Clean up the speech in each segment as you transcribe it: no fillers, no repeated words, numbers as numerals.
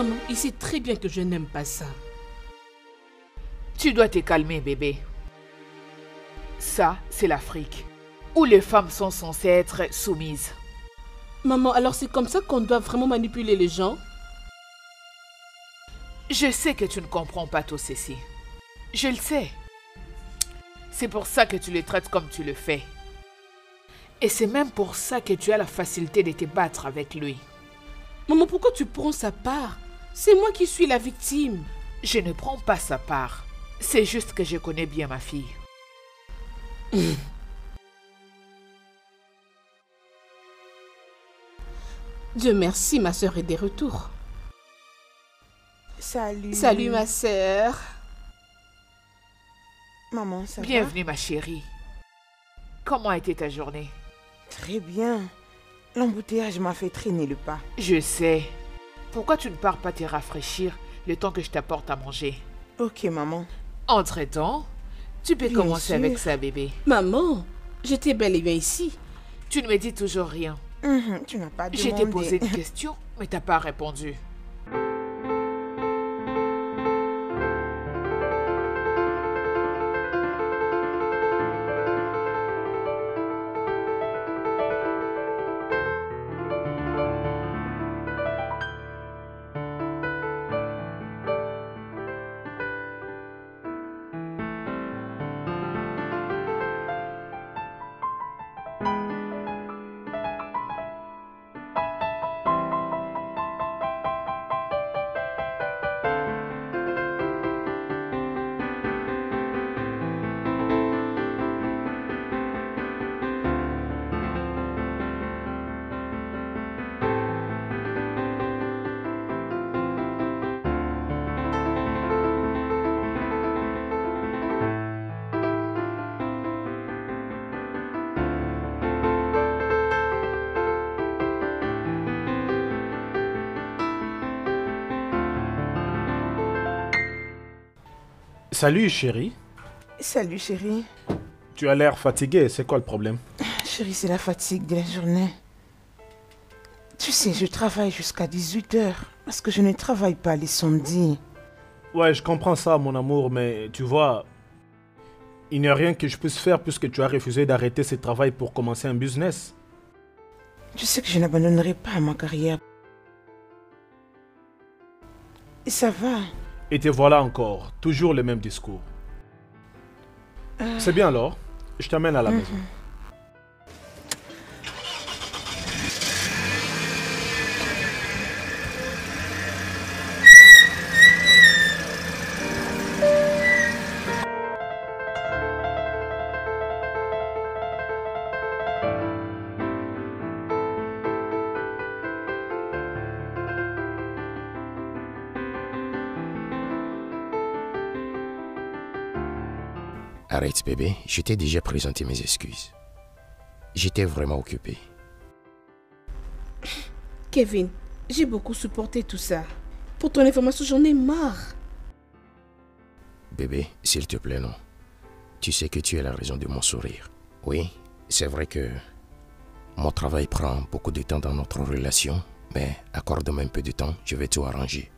Maman, il sait très bien que je n'aime pas ça. Tu dois te calmer, bébé. Ça, c'est l'Afrique, où les femmes sont censées être soumises. Maman, alors c'est comme ça qu'on doit vraiment manipuler les gens? Je sais que tu ne comprends pas tout ceci. Je le sais. C'est pour ça que tu le traites comme tu le fais. Et c'est même pour ça que tu as la facilité de te battre avec lui. Maman, pourquoi tu prends sa part? C'est moi qui suis la victime. Je ne prends pas sa part. C'est juste que je connais bien ma fille. Dieu merci, ma sœur est de retour. Salut. Salut, ma sœur. Maman, ça va? Bienvenue, ma chérie. Comment a été ta journée? Très bien. L'embouteillage m'a fait traîner le pas. Je sais. Pourquoi tu ne pars pas te rafraîchir le temps que je t'apporte à manger? Ok, maman. Entre-temps, tu peux Bien commencer sûr. avec ça, bébé. Maman, j'étais bel et bien ici. Tu ne me dis toujours rien. Tu n'as pas demandé. Je t'ai posé une question, mais t'as pas répondu. Salut chérie. Salut, chérie. Tu as l'air fatiguée, c'est quoi le problème? Chérie, c'est la fatigue de la journée. Tu sais, je travaille jusqu'à 18h parce que je ne travaille pas les samedis. Ouais, je comprends ça mon amour, mais tu vois, il n'y a rien que je puisse faire puisque tu as refusé d'arrêter ce travail pour commencer un business. Tu sais que je n'abandonnerai pas ma carrière. Et ça va. Et te voilà encore, toujours le même discours. C'est bien alors, je t'amène à la maison. Arrête bébé, je t'ai déjà présenté mes excuses. J'étais vraiment occupé. Kevin, j'ai beaucoup supporté tout ça. Pour ton information, j'en ai marre. Bébé, s'il te plaît, non. Tu sais que tu es la raison de mon sourire. Oui, c'est vrai que mon travail prend beaucoup de temps dans notre relation, mais accorde-moi un peu de temps, je vais tout arranger.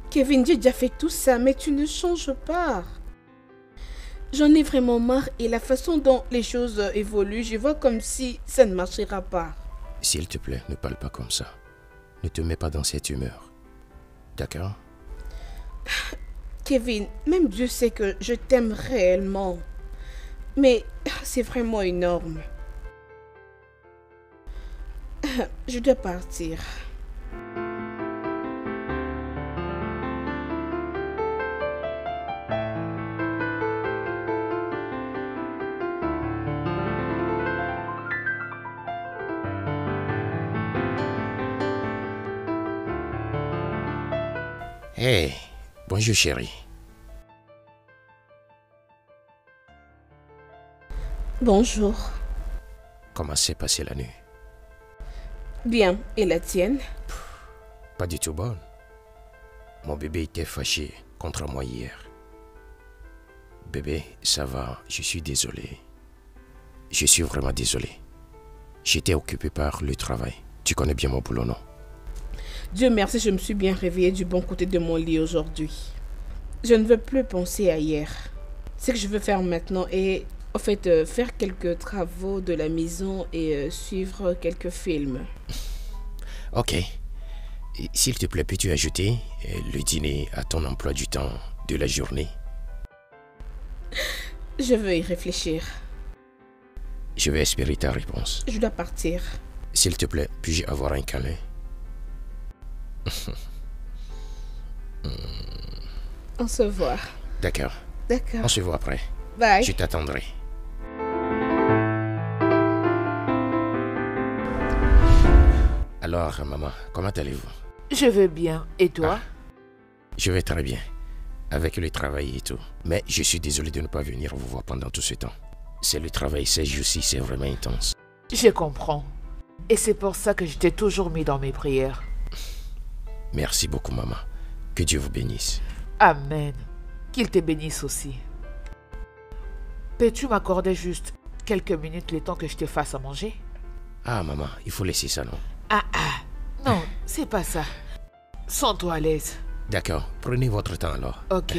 Kevin, j'ai déjà fait tout ça, mais tu ne changes pas. J'en ai vraiment marre et la façon dont les choses évoluent, je vois comme si ça ne marchera pas. S'il te plaît, ne parle pas comme ça. Ne te mets pas dans cette humeur. D'accord? Kevin, même Dieu sait que je t'aime réellement. Mais c'est vraiment énorme. Je dois partir. Hey, bonjour chérie. Bonjour. Comment s'est passée la nuit? Bien, et la tienne? Pas du tout bonne. Mon bébé était fâché contre moi hier. Bébé, ça va, je suis désolé. Je suis vraiment désolé. J'étais occupé par le travail. Tu connais bien mon boulot, non? Dieu merci, je me suis bien réveillée du bon côté de mon lit aujourd'hui. Je ne veux plus penser à hier. Ce que je veux faire maintenant est, en fait, faire quelques travaux de la maison et suivre quelques films. Ok. Et s'il te plaît, peux-tu ajouter le dîner à ton emploi du temps de la journée? Je veux y réfléchir. Je vais espérer ta réponse. Je dois partir. S'il te plaît, puis-je avoir un câlin? On se voit. D'accord. D'accord. On se voit après. Bye. Je t'attendrai. Alors, maman, comment allez-vous? Je vais bien. Et toi? Je vais très bien. Avec le travail et tout. Mais je suis désolé de ne pas venir vous voir pendant tout ce temps. C'est le travail ces jours-ci, c'est vraiment intense. Je comprends. Et c'est pour ça que je t'ai toujours mis dans mes prières. Merci beaucoup, maman. Que Dieu vous bénisse. Amen. Qu'il te bénisse aussi. Peux-tu m'accorder juste quelques minutes le temps que je te fasse à manger? Ah, maman, il faut laisser ça, non? Non, c'est pas ça. Sens-toi à l'aise. D'accord, prenez votre temps alors. Ok.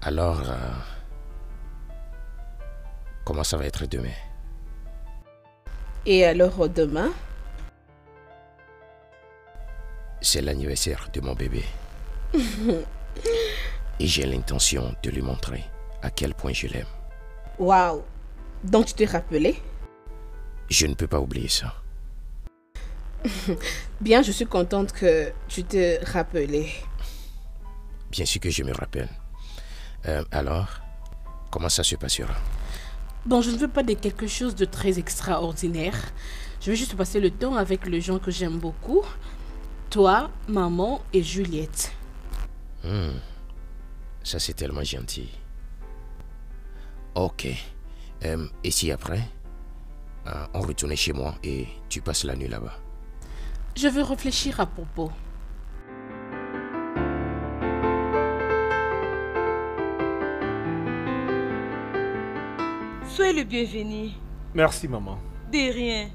Alors, comment ça va être demain? Et alors demain? C'est l'anniversaire de mon bébé. Et j'ai l'intention de lui montrer à quel point je l'aime. Waouh! Donc tu t'es rappelé? Je ne peux pas oublier ça. Bien, je suis contente que tu t'es rappelé. Bien sûr que je me rappelle. Alors, comment ça se passera? Bon, je ne veux pas de quelque chose de très extraordinaire. Je veux juste passer le temps avec les gens que j'aime beaucoup. Toi, maman et Juliette. Ça, c'est tellement gentil. Ok. Et si après, on retournait chez moi et tu passes la nuit là-bas? Je veux réfléchir à propos. Soyez le bienvenu. Merci, maman. De rien.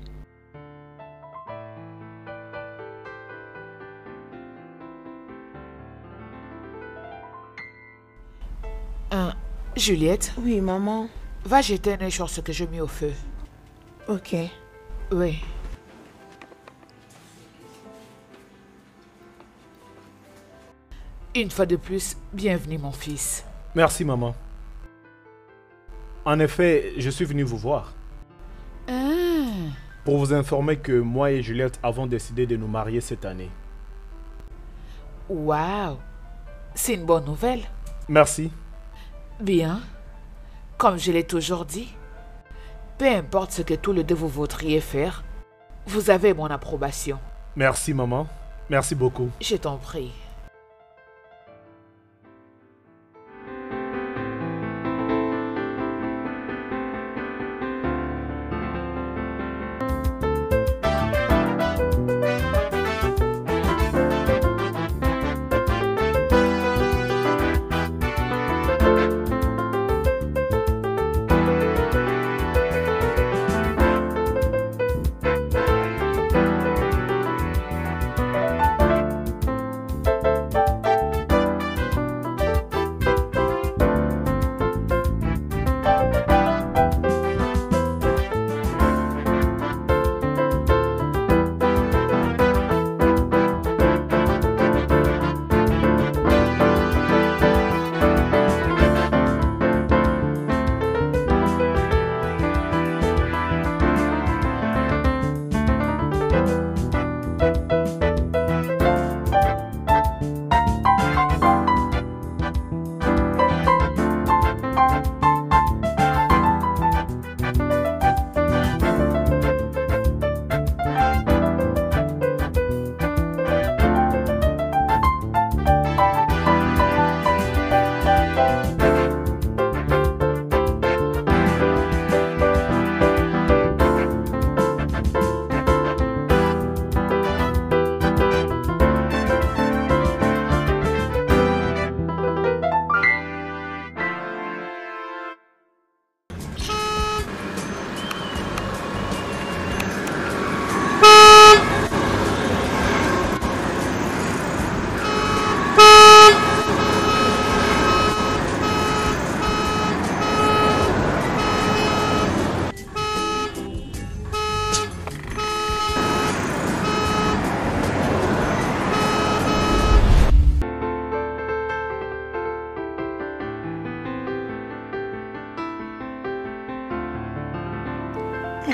Juliette, Oui, maman. va jeter un œil sur ce que j'ai mis au feu. Ok. Oui. Une fois de plus, bienvenue mon fils. Merci, maman. En effet, je suis venu vous voir pour vous informer que moi et Juliette avons décidé de nous marier cette année. Waouh, c'est une bonne nouvelle. Merci. Bien, comme je l'ai toujours dit, peu importe ce que tous les deux vous voudriez faire, vous avez mon approbation. Merci, maman. Merci beaucoup. Je t'en prie.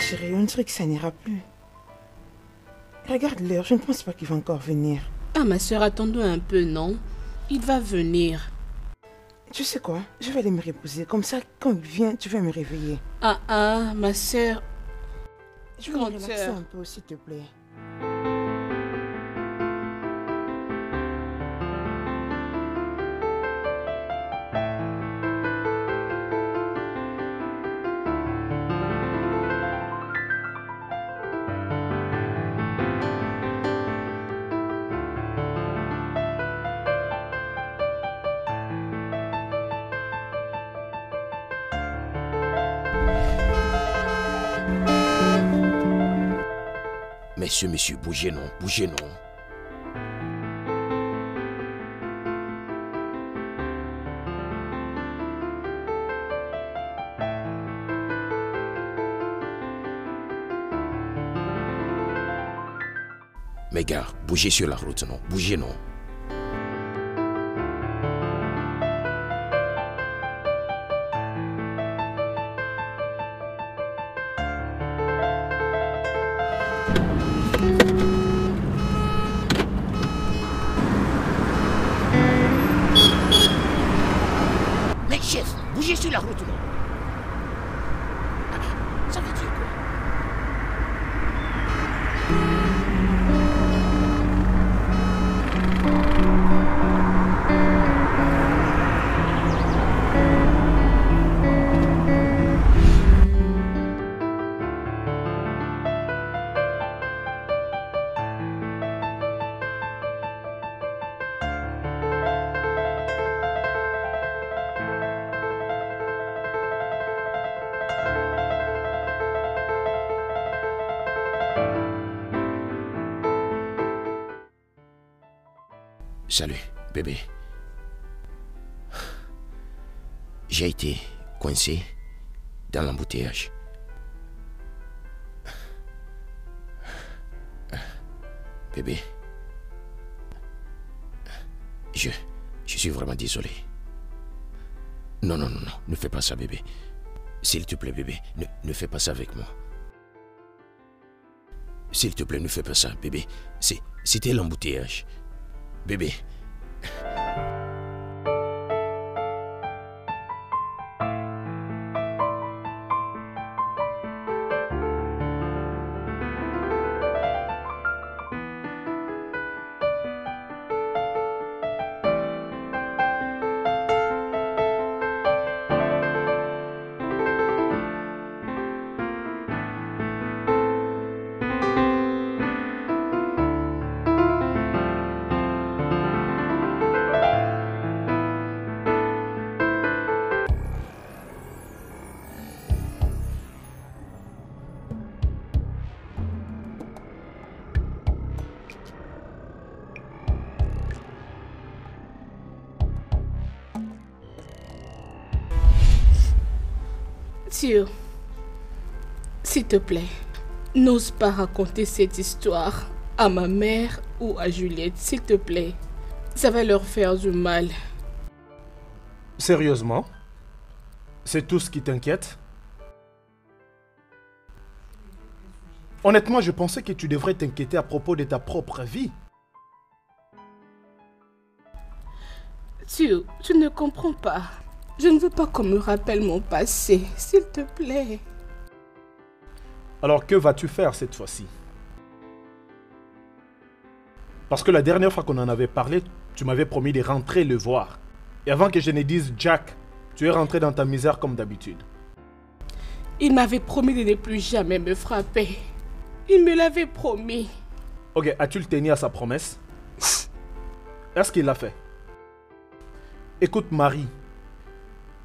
chérie, on dirait que ça n'ira plus. Regarde l'heure, je ne pense pas qu'il va encore venir. Ah, ma soeur, attendons un peu, non? Il va venir. Tu sais quoi? Je vais aller me reposer. Comme ça, quand il vient, tu vas me réveiller. Ah, ma soeur. Je vais me relaxer un peu, s'il te plaît. Monsieur, bougez non, bougez non. Mais gars, bougez sur la route non, bougez non. Mais chef, bougez sur la route non. Ça veut dire quoi? Salut, bébé. J'ai été coincé dans l'embouteillage. Bébé. Je suis vraiment désolé. Non, ne fais pas ça, bébé. S'il te plaît, bébé, ne fais pas ça avec moi. S'il te plaît, ne fais pas ça, bébé. C'était l'embouteillage. Bébé. S'il te plaît, n'ose pas raconter cette histoire à ma mère ou à Juliette, s'il te plaît. Ça va leur faire du mal. Sérieusement? C'est tout ce qui t'inquiète? Honnêtement, je pensais que tu devrais t'inquiéter à propos de ta propre vie. Tu ne comprends pas. Je ne veux pas qu'on me rappelle mon passé, s'il te plaît. Alors que vas-tu faire cette fois-ci? Parce que la dernière fois qu'on en avait parlé, tu m'avais promis de rentrer le voir. Et avant que je ne dise Jack, tu es rentré dans ta misère comme d'habitude. Il m'avait promis de ne plus jamais me frapper. Il me l'avait promis. Ok, as-tu tenu à sa promesse? Est-ce qu'il l'a fait? Écoute Marie,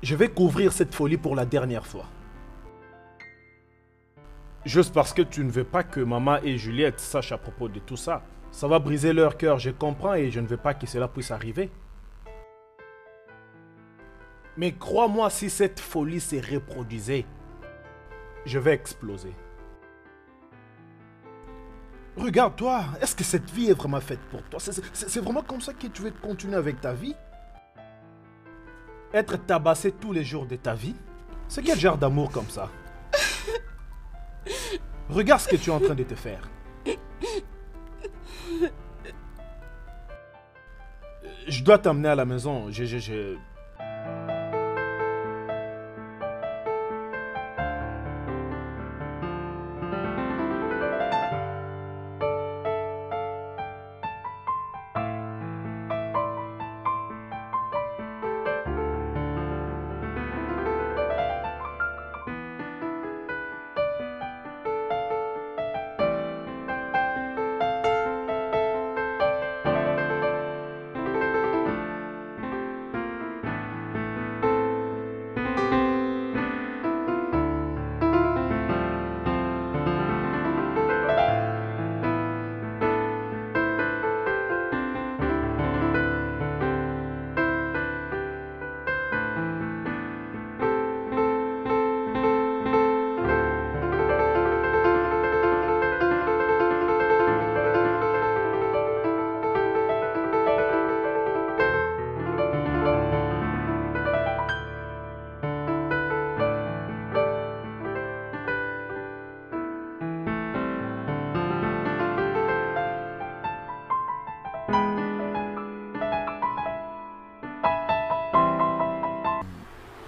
je vais couvrir cette folie pour la dernière fois. Juste parce que tu ne veux pas que maman et Juliette sachent à propos de tout ça. Ça va briser leur cœur, je comprends, et je ne veux pas que cela puisse arriver. Mais crois-moi, si cette folie se reproduisait, je vais exploser. Regarde-toi, est-ce que cette vie est vraiment faite pour toi? C'est vraiment comme ça que tu veux continuer avec ta vie? Être tabassé tous les jours de ta vie? C'est quel genre d'amour comme ça? Regarde ce que tu es en train de te faire. Je dois t'emmener à la maison.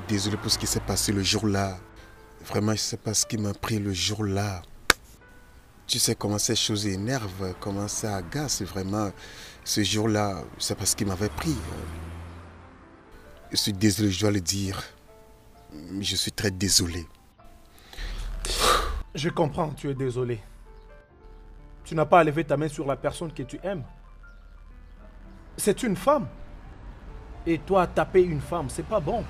Désolé pour ce qui s'est passé le jour-là. Vraiment, je ne sais pas ce qui m'a pris le jour-là. Tu sais comment ces choses énervent, comment ça agace. Vraiment, ce jour-là, je ne sais pas ce qui m'avait pris. Je suis désolé, je dois le dire. Je suis très désolé. Je comprends, tu es désolé. Tu n'as pas à lever ta main sur la personne que tu aimes. C'est une femme. Et toi, taper une femme, c'est pas bon.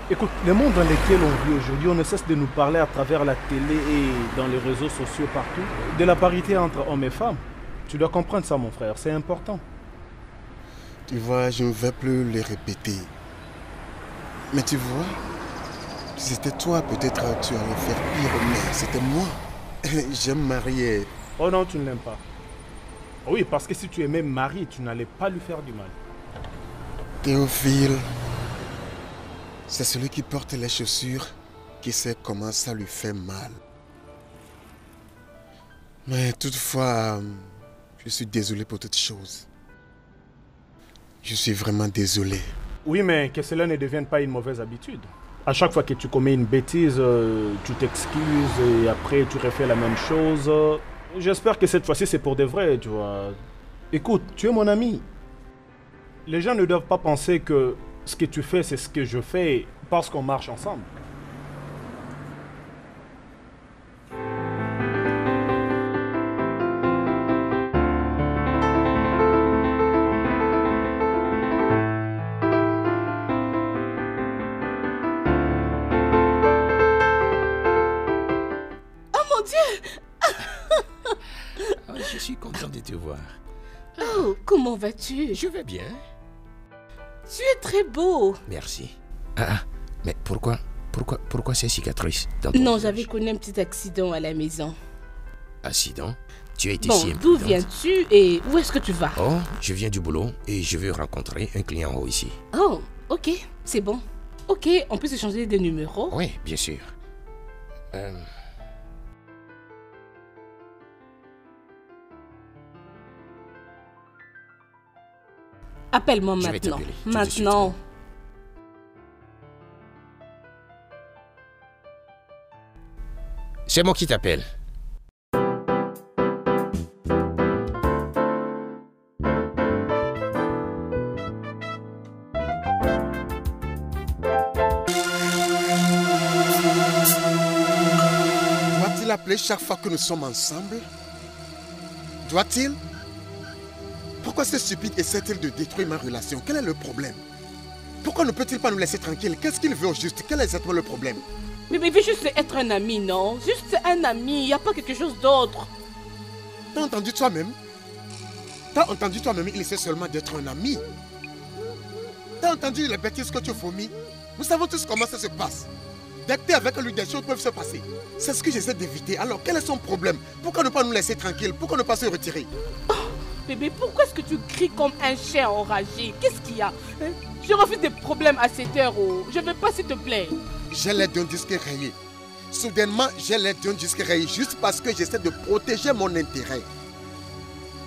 Écoute, le monde dans lequel on vit aujourd'hui, on ne cesse de nous parler à travers la télé et dans les réseaux sociaux partout, de la parité entre hommes et femmes. Tu dois comprendre ça, mon frère, c'est important. Tu vois, je ne vais plus le répéter. Mais tu vois, si c'était toi, peut-être tu allais faire pire, mais c'était moi. J'aime marier. Oh non, tu ne l'aimes pas. Oui, parce que si tu aimais Marie, tu n'allais pas lui faire du mal. Théophile, c'est celui qui porte les chaussures qui sait comment ça lui fait mal. Mais toutefois, je suis désolé pour toutes choses. Je suis vraiment désolé. Oui, mais que cela ne devienne pas une mauvaise habitude. À chaque fois que tu commets une bêtise, tu t'excuses et après tu refais la même chose. J'espère que cette fois-ci c'est pour de vrai, tu vois. Écoute, tu es mon ami. Les gens ne doivent pas penser que ce que tu fais, c'est ce que je fais parce qu'on marche ensemble. Oh mon Dieu! Je suis content de te voir. Oh, comment vas-tu? Je vais bien. Tu es très beau. Merci. Mais pourquoi ces cicatrices dans ton Non, visage? j'avais connu un petit accident à la maison. Accident? Tu as été Bon, si d'où imprudente. viens-tu et où est-ce que tu vas? Oh, je viens du boulot et je veux rencontrer un client en haut ici. Oh, ok, c'est bon. Ok, on peut s'échanger des numéros? Oui, bien sûr. Appelle-moi Je vais maintenant. t'appeler tout de suite. Maintenant. C'est moi qui t'appelle. Doit-il appeler chaque fois que nous sommes ensemble? Doit-il? Pourquoi ce stupide essaie-t-il de détruire ma relation? Quel est le problème? Pourquoi ne peut-il pas nous laisser tranquilles? Qu'est-ce qu'il veut au juste? Quel est exactement le problème? Mais il veut juste être un ami, non? Juste un ami, il n'y a pas quelque chose d'autre. T'as entendu toi-même? T'as entendu toi-même, il essaie seulement d'être un ami. T'as entendu les bêtises que tu fourmis? Nous savons tous comment ça se passe. Dès que t'es avec lui, des choses peuvent se passer. C'est ce que j'essaie d'éviter. Alors, quel est son problème? Pourquoi ne pas nous laisser tranquilles? Pourquoi ne pas se retirer? Bébé, pourquoi est-ce que tu cries comme un chien enragé? Qu'est-ce qu'il y a? Je refuse des problèmes à cette heure. Oh. Je veux pas, s'il te plaît. J'ai l'air d'un disque rayé. Soudainement, j'ai l'air d'un disque rayé juste parce que j'essaie de protéger mon intérêt.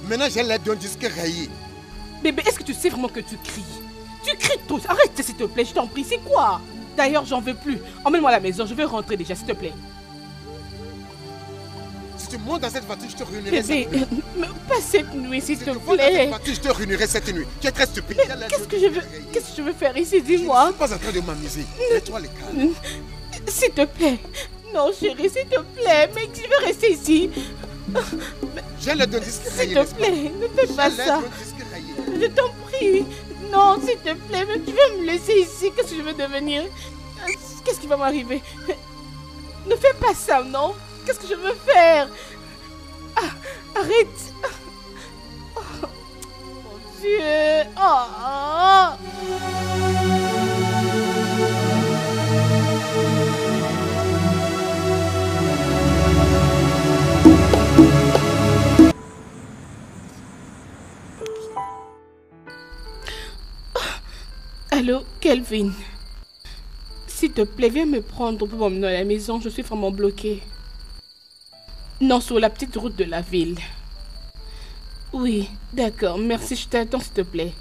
Maintenant, j'ai l'air d'un disque rayé. Bébé, est-ce que tu sais vraiment que tu cries? Tu cries trop. Arrête, s'il te plaît, je t'en prie. C'est quoi? D'ailleurs, j'en veux plus. Emmène-moi à la maison, je vais rentrer déjà, s'il te plaît. Si tu montes dans cette voiture, je te ruinerai Bébé, cette nuit. mais pas cette nuit, s'il Si te tu montes dans cette plaît. voiture, je te ruinerai cette nuit. Tu es très stupide. Mais J'ai l'air qu'est-ce d'un que je disque veux, rayé. qu'est-ce que je veux faire ici? Je ne Dis-moi. suis pas en train de m'amuser. Mets-toi les calmes. S'il te plaît. Non, chérie, s'il te plaît. Mais je vais rester ici. J'ai l'air d'un disque rayé. S'il te plaît, ne fais pas J'ai l'air ça. d'un disque rayé. Je t'en prie. Non, s'il te plaît, mais tu vas me laisser ici. Qu'est-ce que je vais devenir? Qu'est-ce qui va m'arriver? Ne fais pas ça, non? Qu'est-ce que je veux faire? Ah, arrête. Oh, mon Dieu. Oh. Allô, Kelvin. S'il te plaît, viens me prendre pour m'emmener à la maison. Je suis vraiment bloquée. Non, sur la petite route de la ville. Oui, d'accord. Merci, je t'attends, s'il te plaît.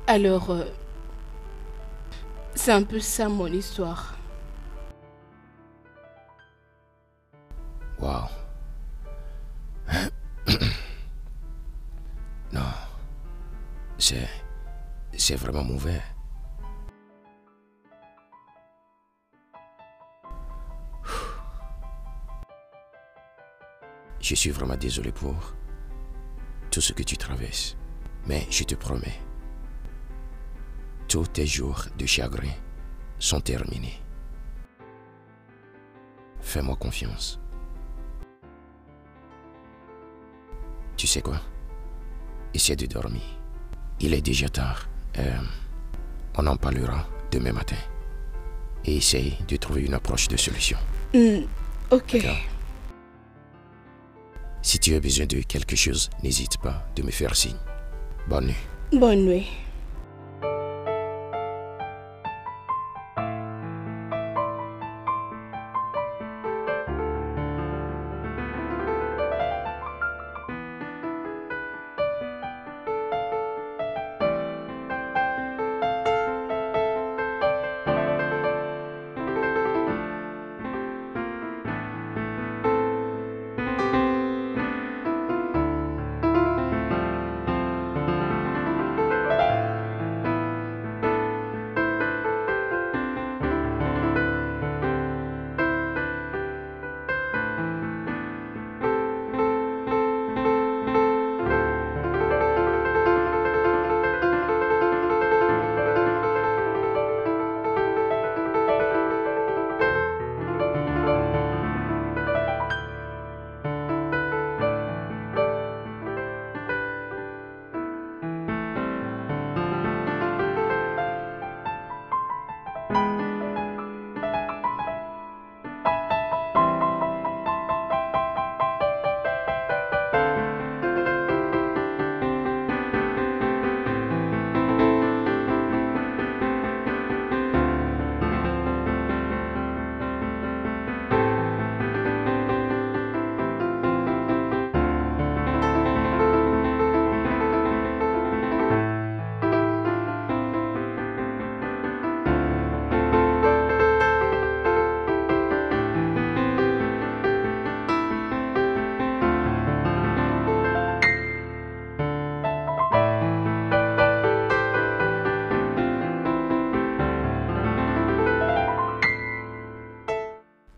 Alors, c'est un peu ça mon histoire. Wow. Non. C'est vraiment mauvais. Je suis vraiment désolé pour tout ce que tu traverses. Mais je te promets, tous tes jours de chagrin sont terminés. Fais-moi confiance. Tu sais quoi? Essaie de dormir. Il est déjà tard. On en parlera demain matin. Et essaye de trouver une approche de solution. Ok. D'accord. Si tu as besoin de quelque chose, n'hésite pas de me faire signe. Bonne nuit. Bonne nuit.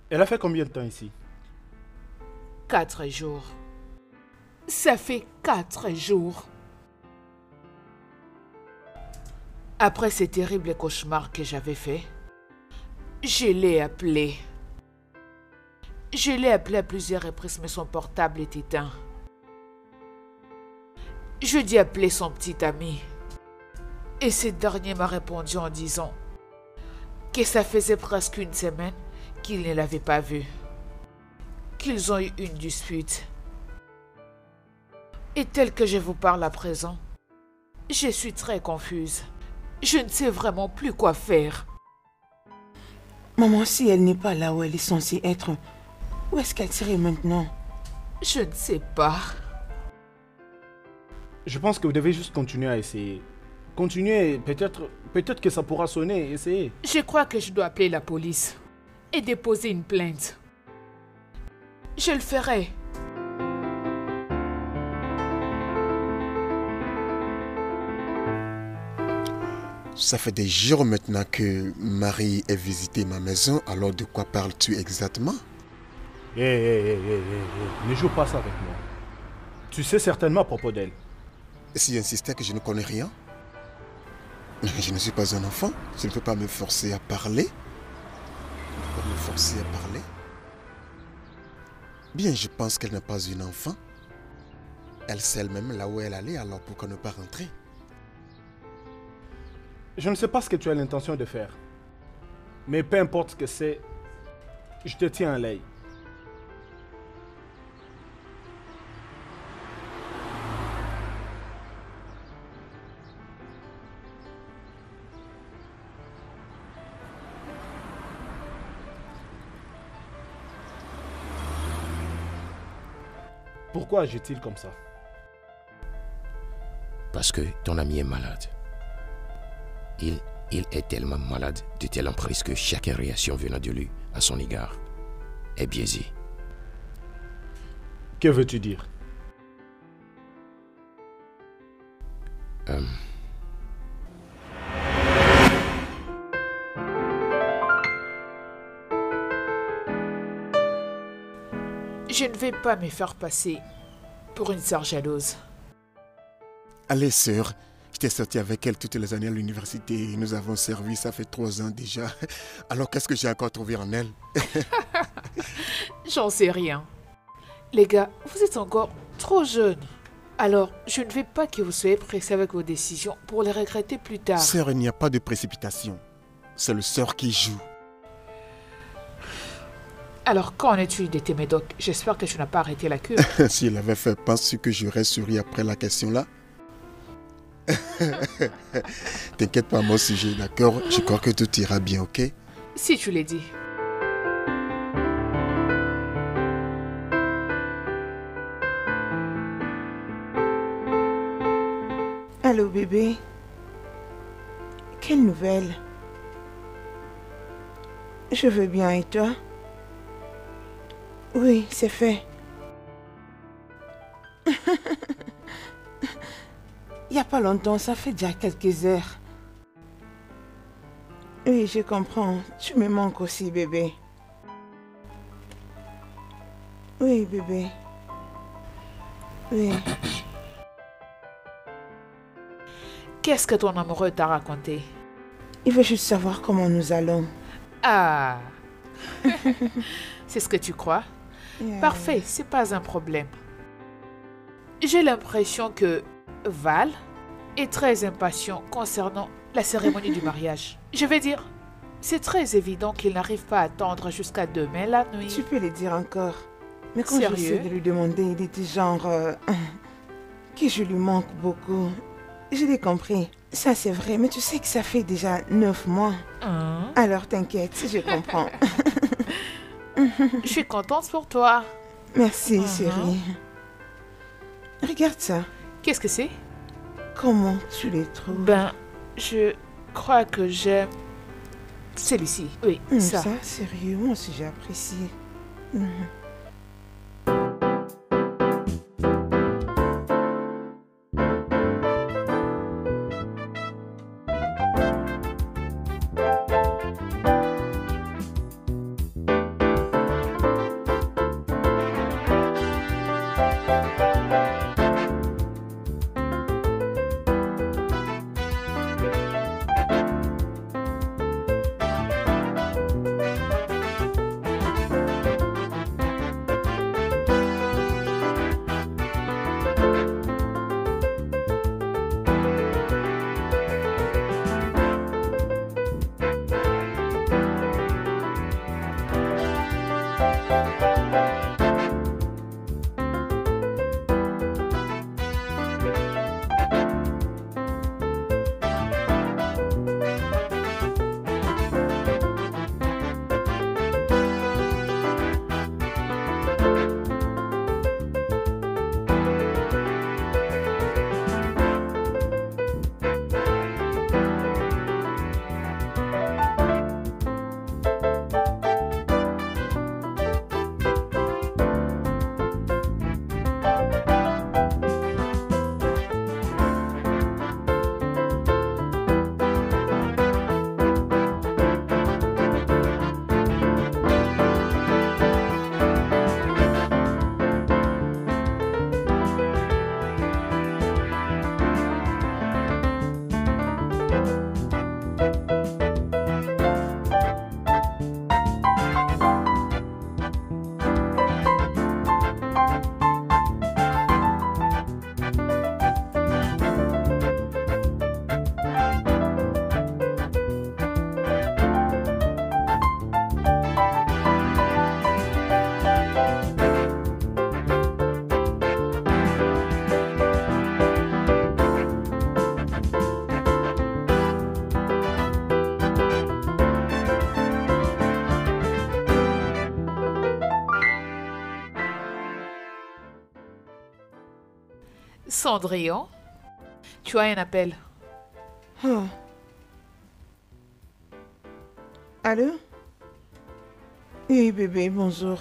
Elle a fait combien de temps ici? 4 jours. Ça fait 4 jours. Après ces terribles cauchemars que j'avais faits, je l'ai appelé. Je l'ai appelé à plusieurs reprises, mais son portable est éteint. Je lui ai appelé son petit ami. Et ce dernier m'a répondu en disant que ça faisait presque une semaine qu'il ne l'avait pas vu. Qu'ils ont eu une dispute. Et tel que je vous parle à présent, je suis très confuse. Je ne sais vraiment plus quoi faire. Maman, si elle n'est pas là où elle est censée être, où est-ce qu'elle serait maintenant? Je ne sais pas. Je pense que vous devez juste continuer à essayer. Continuez, peut-être que ça pourra sonner, essayez. Je crois que je dois appeler la police et déposer une plainte. Je le ferai. Ça fait des jours maintenant que Marie est visité ma maison, alors de quoi parles-tu exactement? Ne joue pas ça avec moi. Tu sais certainement à propos d'elle. Si insistait que je ne connais rien? Je ne suis pas un enfant, je ne peux pas me forcer à parler. Je ne peux pas me forcer à parler. Bien, je pense qu'elle n'est pas une enfant. Elle sait elle-même là où elle allait, alors pourquoi ne pas rentrer? Je ne sais pas ce que tu as l'intention de faire. Mais peu importe ce que c'est, je te tiens à l'œil. Pourquoi agit-il comme ça? Parce que ton ami est malade. Il est tellement malade, de telle emprise que chaque réaction venant de lui à son égard est biaisée. Que veux-tu dire? Je ne vais pas me faire passer pour une sœur jalouse. Allez, sœur, je t'ai sorti avec elle toutes les années à l'université. Nous avons servi, ça fait 3 ans déjà. Alors qu'est-ce que j'ai encore trouvé en elle? J'en sais rien. Les gars, vous êtes encore trop jeunes. Alors, je ne veux pas que vous soyez pressés avec vos décisions pour les regretter plus tard. Sœur, il n'y a pas de précipitation. C'est le sœur qui joue. Alors, qu'en es-tu de tes médocs? J'espère que tu n'as pas arrêté la cure. S'il avait fait, penses-tu que j'aurais souri après la question là? T'inquiète pas, mon sujet, d'accord? Je crois que tout ira bien, ok? Si tu l'as dit. Allô bébé? Quelle nouvelle? Je veux bien et toi? Oui, c'est fait. Il n'y a pas longtemps, ça fait déjà quelques heures. Oui, je comprends. Tu me manques aussi, bébé. Oui, bébé. Oui. Qu'est-ce que ton amoureux t'a raconté? Il veut juste savoir comment nous allons. Ah, c'est ce que tu crois? Yeah. Parfait, c'est pas un problème. J'ai l'impression que Val est très impatient concernant la cérémonie du mariage. Je vais dire, c'est très évident qu'il n'arrive pas à attendre jusqu'à demain la nuit. Tu peux le dire encore. Mais quand Sérieux? j'essaie de lui demander, il était genre... que je lui manque beaucoup. Je l'ai compris. Ça, c'est vrai. Mais tu sais que ça fait déjà 9 mois. Hein? Alors, t'inquiète, je comprends. Je suis contente pour toi. Merci, chérie. Regarde ça. Qu'est-ce que c'est? Comment tu les trouves? Ben, je crois que j'aime celui-ci. Oui, ça. Ça, sérieux, moi aussi j'ai apprécié. Cendrillon, tu as un appel. Oh. Allô? Oui, bébé, bonjour.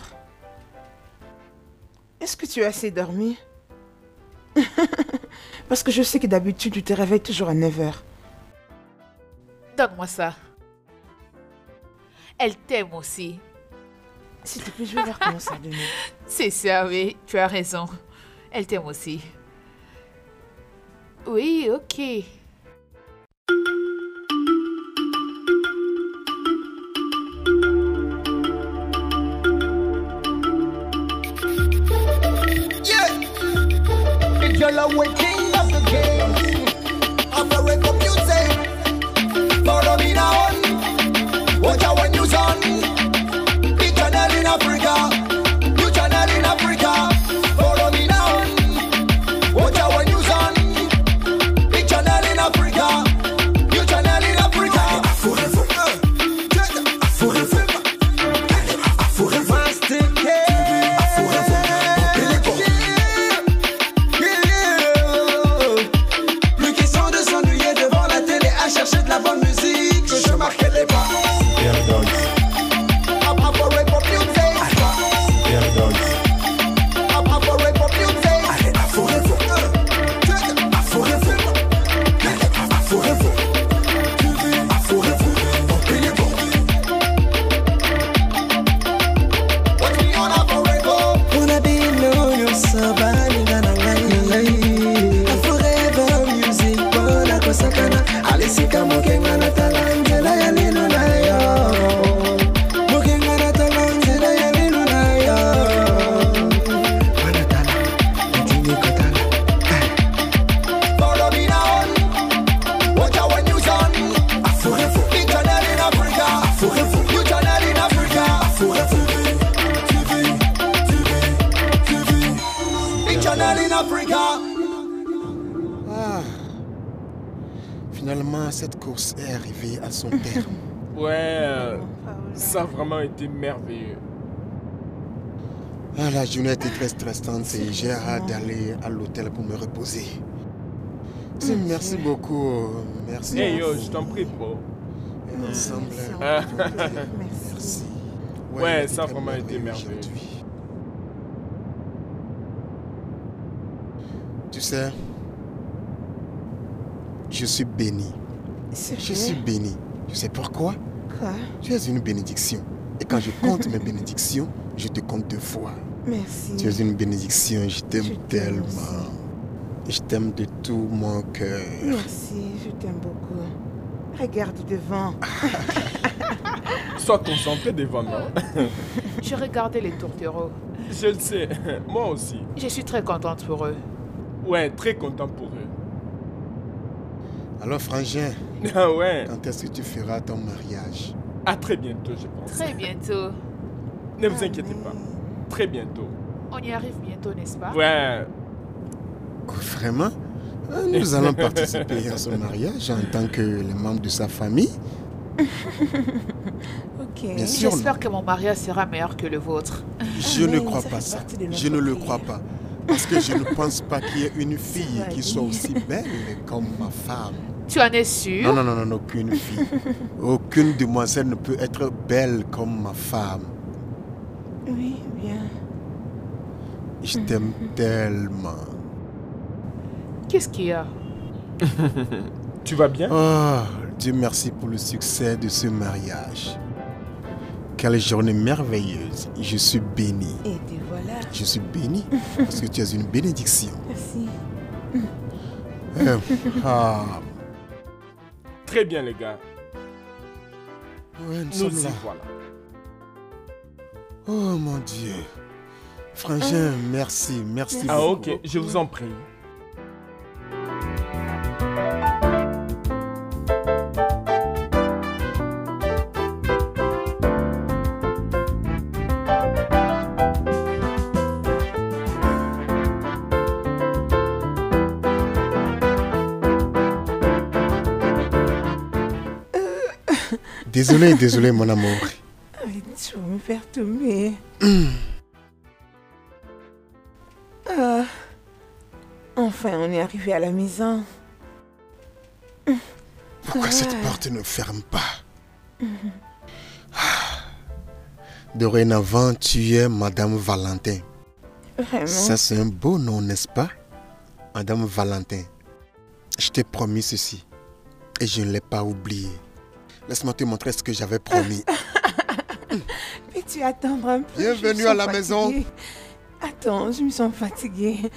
Est-ce que tu as assez dormi? Parce que je sais que d'habitude, tu te réveilles toujours à 9h. Donne-moi ça. Elle t'aime aussi. S'il te plaît, je vais voir comment ça donne. C'est ça, oui, tu as raison. Elle t'aime aussi. Oui, ok. Girl, I'm waiting of the game. I'm a record music. Follow me now. Watch out when you son. Big channel in Africa. New channel in Africa. Follow me now. Watch out when you son. Big channel in Africa. New channel in Africa. Forever. Forever. Forever. Chercher de la bonne musique, je marquais les pas. Finalement, cette course est arrivée à son terme. Ouais, ça a vraiment été merveilleux. Ah, la journée était très stressante et j'ai hâte d'aller à l'hôtel pour me reposer. Merci beaucoup. Merci. Hey yo, je t'en prie, bro. Et ensemble. Merci. Ouais, ça a vraiment été merveilleux. Tu sais, je suis béni. Je suis béni. Tu sais pourquoi? Quoi? Tu es une bénédiction. Et quand je compte mes bénédictions, je te compte 2 fois. Merci. Tu es une bénédiction. Je t'aime tellement. Aussi. Je t'aime de tout mon cœur. Merci, je t'aime beaucoup. Regarde devant. Sois concentré devant, non? Je regardais les tourtereaux. Je le sais, moi aussi. Je suis très contente pour eux. Ouais, très content pour eux. Alors, frangin, Ah ouais. quand est-ce que tu feras ton mariage? À très bientôt, je pense. Très bientôt. Ne vous inquiétez pas. Très bientôt. On y arrive bientôt, n'est-ce pas? Ouais. Oh, vraiment? Nous allons participer à son mariage en tant que les membres de sa famille. Ok. Bien sûr. J'espère que mon mariage sera meilleur que le vôtre. Je ne mais crois ça pas fait ça. partie de notre Je ne le vie. crois pas. Parce que je ne pense pas qu'il y ait une fille vrai. qui soit aussi belle comme ma femme. Tu en es sûr? Non, aucune fille. Aucune demoiselle ne peut être belle comme ma femme. Oui, bien. Je t'aime tellement. Qu'est-ce qu'il y a? Tu vas bien? Oh, Dieu merci pour le succès de ce mariage. Quelle journée merveilleuse. Je suis béni. Et te voilà. Je suis béni parce que tu es une bénédiction. Merci. Ah, Très bien, les gars. ouais, nous Nous sommes y là. voilà. Oh mon Dieu. Frangin, merci Ah beaucoup. ok, je vous en prie. Désolé mon amour. Ay, tu vas me faire tomber. Enfin, on on est arrivé à la maison. Pourquoi cette porte ne ferme pas? Dorénavant, tu es Madame Valentin. Vraiment? Ça, c'est un beau nom, n'est-ce pas? Madame Valentin. Je t'ai promis ceci. Et je ne l'ai pas oublié. Laisse-moi te montrer ce que j'avais promis. Peux-tu attendre un peu? Bienvenue à la maison. Attends, je me sens fatiguée.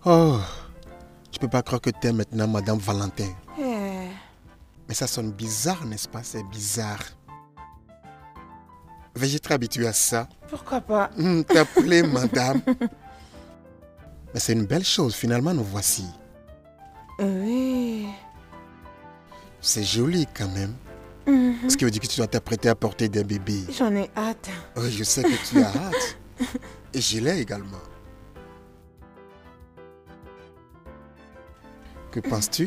Oh, je peux pas croire que tu es maintenant Madame Valentin. Eh, Mais ça sonne bizarre, n'est-ce pas? C'est bizarre. Vais-je être habitué à ça? pourquoi pas? T'appeler Madame. Mais c'est une belle chose, finalement, nous voici. Oui. C'est joli quand même. Mhm. Ce qui veut dire que tu dois t'apprêter à porter des bébés. J'en ai hâte. Oui, je sais que tu as hâte. Et je l'ai également. Que penses-tu?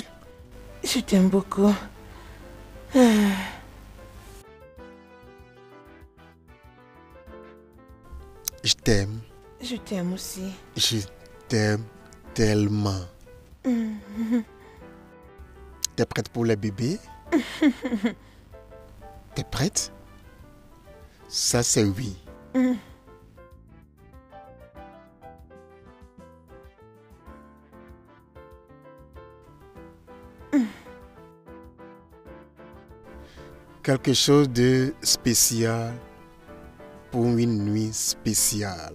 Je t'aime beaucoup. Je t'aime. Je t'aime aussi. Je t'aime tellement. T'es prête pour les bébés? T'es prête? Ça, c'est oui. Quelque chose de spécial pour une nuit spéciale.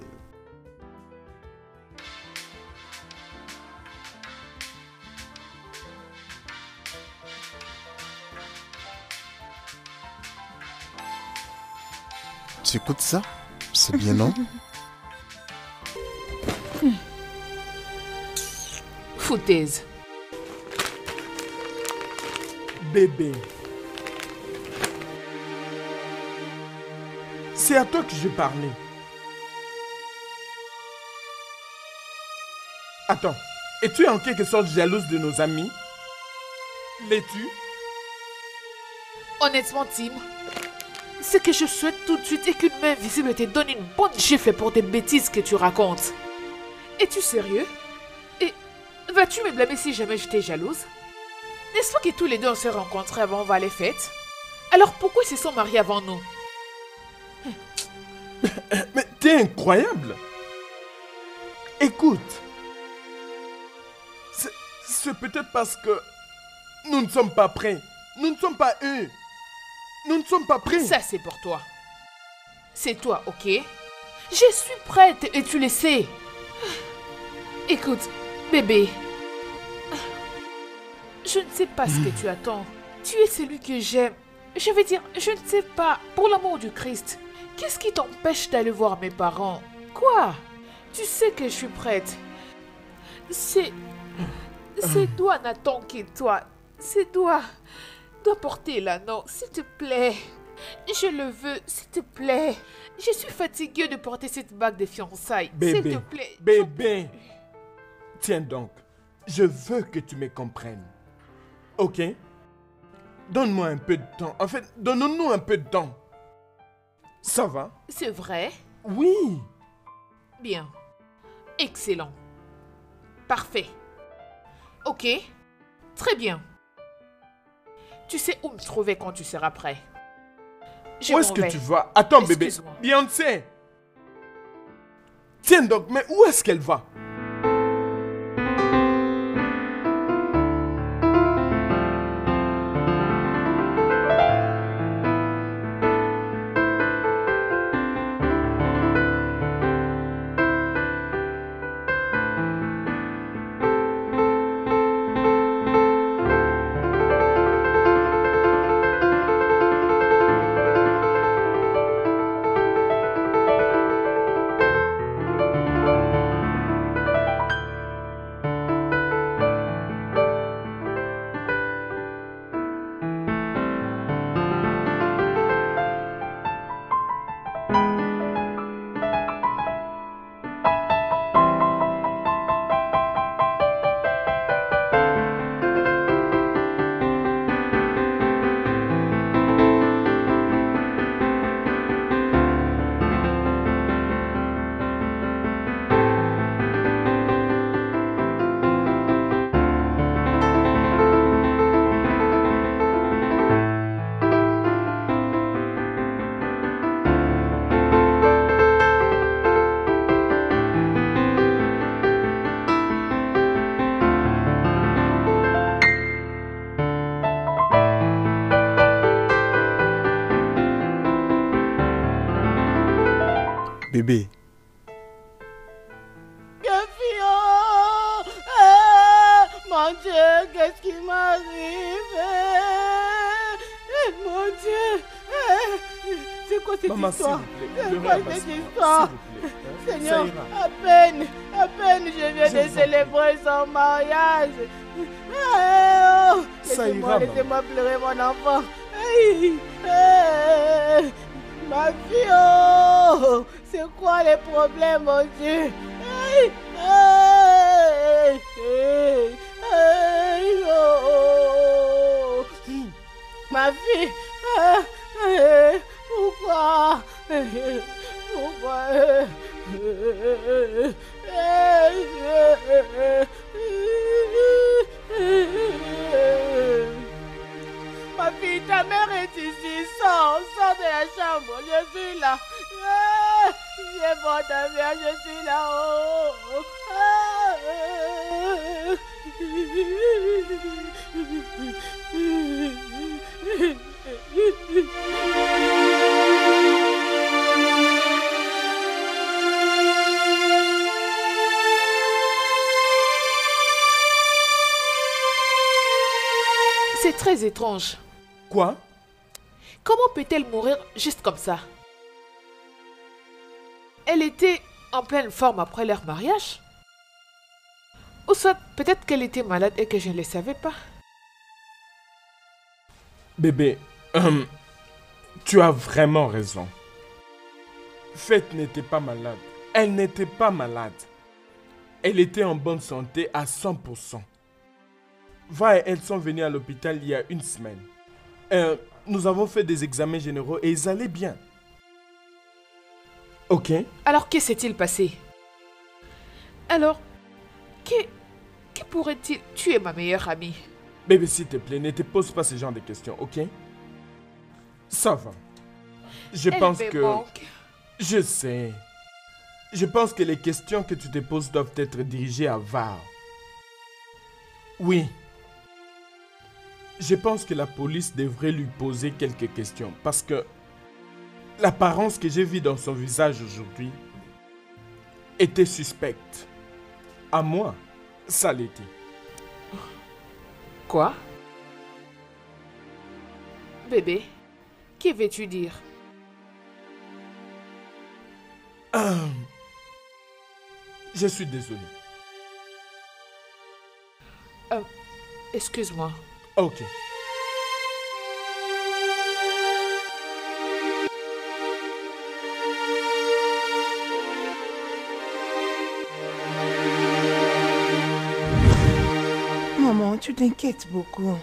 Tu écoutes ça? C'est bien, non? Foutaise. Bébé. C'est à toi que je parlais. Attends, es-tu en quelque sorte jalouse de nos amis? L'es-tu? Honnêtement, Tim, ce que je souhaite tout de suite est qu'une main invisible te donne une bonne gifle pour tes bêtises que tu racontes. Es-tu sérieux? Et vas-tu me blâmer si jamais j'étais jalouse? N'est-ce pas que tous les deux on s'est rencontrés avant les fêtes? Alors pourquoi ils se sont mariés avant nous? Mais t'es incroyable. Écoute. C'est peut-être parce que nous ne sommes pas prêts. Nous ne sommes pas eux. Nous ne sommes pas prêts. Ça c'est pour toi. C'est toi, ok? Je suis prête et tu le sais. Écoute, bébé. Je ne sais pas ce que tu attends. Tu es celui que j'aime. Je veux dire, je ne sais pas. Pour l'amour du Christ, qu'est-ce qui t'empêche d'aller voir mes parents? Quoi? Tu sais que je suis prête. C'est toi, Nathan, qui est toi. C'est toi. Dois porter l'anneau, s'il te plaît. Je le veux, s'il te plaît. Je suis fatiguée de porter cette bague de fiançailles. S'il te plaît. Bébé. Tiens donc. Je veux que tu me comprennes. Ok? Donne-moi un peu de temps. En fait, donnons-nous un peu de temps. Ça va? C'est vrai? Oui. Bien. Excellent. Parfait. Ok. Très bien. Tu sais où me trouver quand tu seras prêt. Je Où est-ce m'en que vais. tu vas? Attends, bébé. Excuse-moi. Beyoncé. Tiens donc, mais où est-ce qu'elle va? Bébé, Mon Dieu, qu'est-ce qui m'arrive? Mon Dieu, c'est quoi cette Maman, histoire? s'il vous plaît, C'est quoi pleurez cette pas, histoire? s'il vous plaît, hein. Seigneur, Ça ira. à peine je viens de célébrer son mariage. Ça Laissez-moi, ira, laissez-moi pleurer mon enfant. Aïe, ma fille, oh, c'est quoi les problèmes, mon Dieu? Aïe, aïe, aïe, aïe, oh. Ma fille, pourquoi? Pourquoi? Ma fille, ta mère est ici. Sors de la chambre. Je suis là. C'est bon, ta mère, je suis là. C'est très étrange. Quoi? Comment peut-elle mourir juste comme ça? Elle était en pleine forme après leur mariage? Ou soit peut-être qu'elle était malade et que je ne le savais pas. Bébé, tu as vraiment raison. Faith n'était pas malade. Elle n'était pas malade. Elle était en bonne santé à 100%. Va et elles sont venues à l'hôpital il y a une semaine. Nous avons fait des examens généraux et ils allaient bien. Ok? Alors que s'est-il passé? Alors, que pourrait-il... Tu es ma meilleure amie. Bébé, s'il te plaît, ne te pose pas ce genre de questions, ok? Ça va. Je Elle pense me que... manque. Je sais. Je pense que les questions que tu te poses doivent être dirigées à Var. Oui. Je pense que la police devrait lui poser quelques questions parce que l'apparence que j'ai vue dans son visage aujourd'hui était suspecte. À moi, ça l'était. Quoi? Bébé, que veux-tu dire? Je suis désolé. Excuse-moi. Ok. Maman, tu t'inquiètes beaucoup.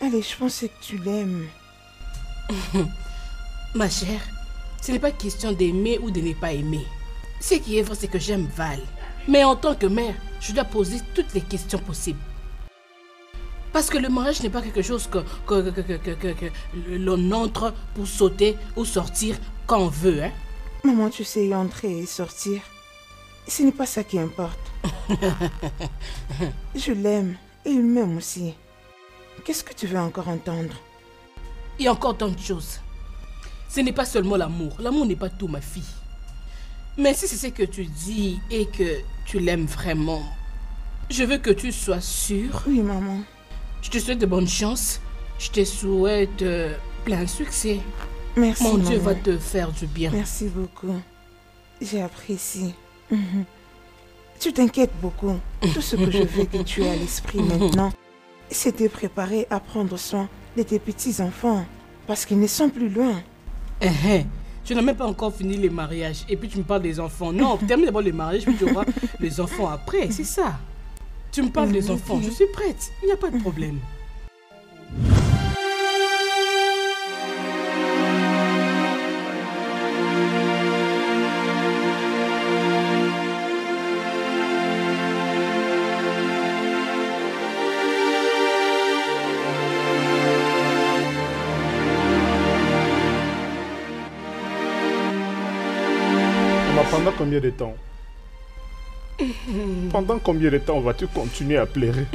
Allez, je pensais que tu l'aimes. Ma chère, ce n'est pas question d'aimer ou de ne pas aimer. Ce qui est vrai, c'est que j'aime Val. Mais en tant que mère, je dois poser toutes les questions possibles. Parce que le mariage n'est pas quelque chose que l'on entre pour sauter ou sortir quand on veut. Hein? Maman, tu sais entrer et sortir. Ce n'est pas ça qui importe. Je l'aime et il m'aime aussi. Qu'est-ce que tu veux encore entendre? Il y a encore tant de choses. Ce n'est pas seulement l'amour. L'amour n'est pas tout, ma fille. Mais si c'est ce que tu dis et que tu l'aimes vraiment, je veux que tu sois sûre. Oui, maman. Je te souhaite de bonnes chances. Je te souhaite plein succès. Merci, Mon Dieu maman. va te faire du bien. Merci beaucoup. J'apprécie. Tu t'inquiètes beaucoup. Tout ce que je veux que tu aies à l'esprit maintenant, c'est de préparer à prendre soin de tes petits-enfants. Parce qu'ils ne sont plus loin. Je n'ai même pas encore fini les mariages. Et puis tu me parles des enfants. Non, termine d'abord les mariages, puis tu auras les enfants après. C'est ça. Tu me parles des enfants. Je suis prête. Il n'y a pas de problème. Pendant combien de temps? Pendant combien de temps vas-tu continuer à pleurer?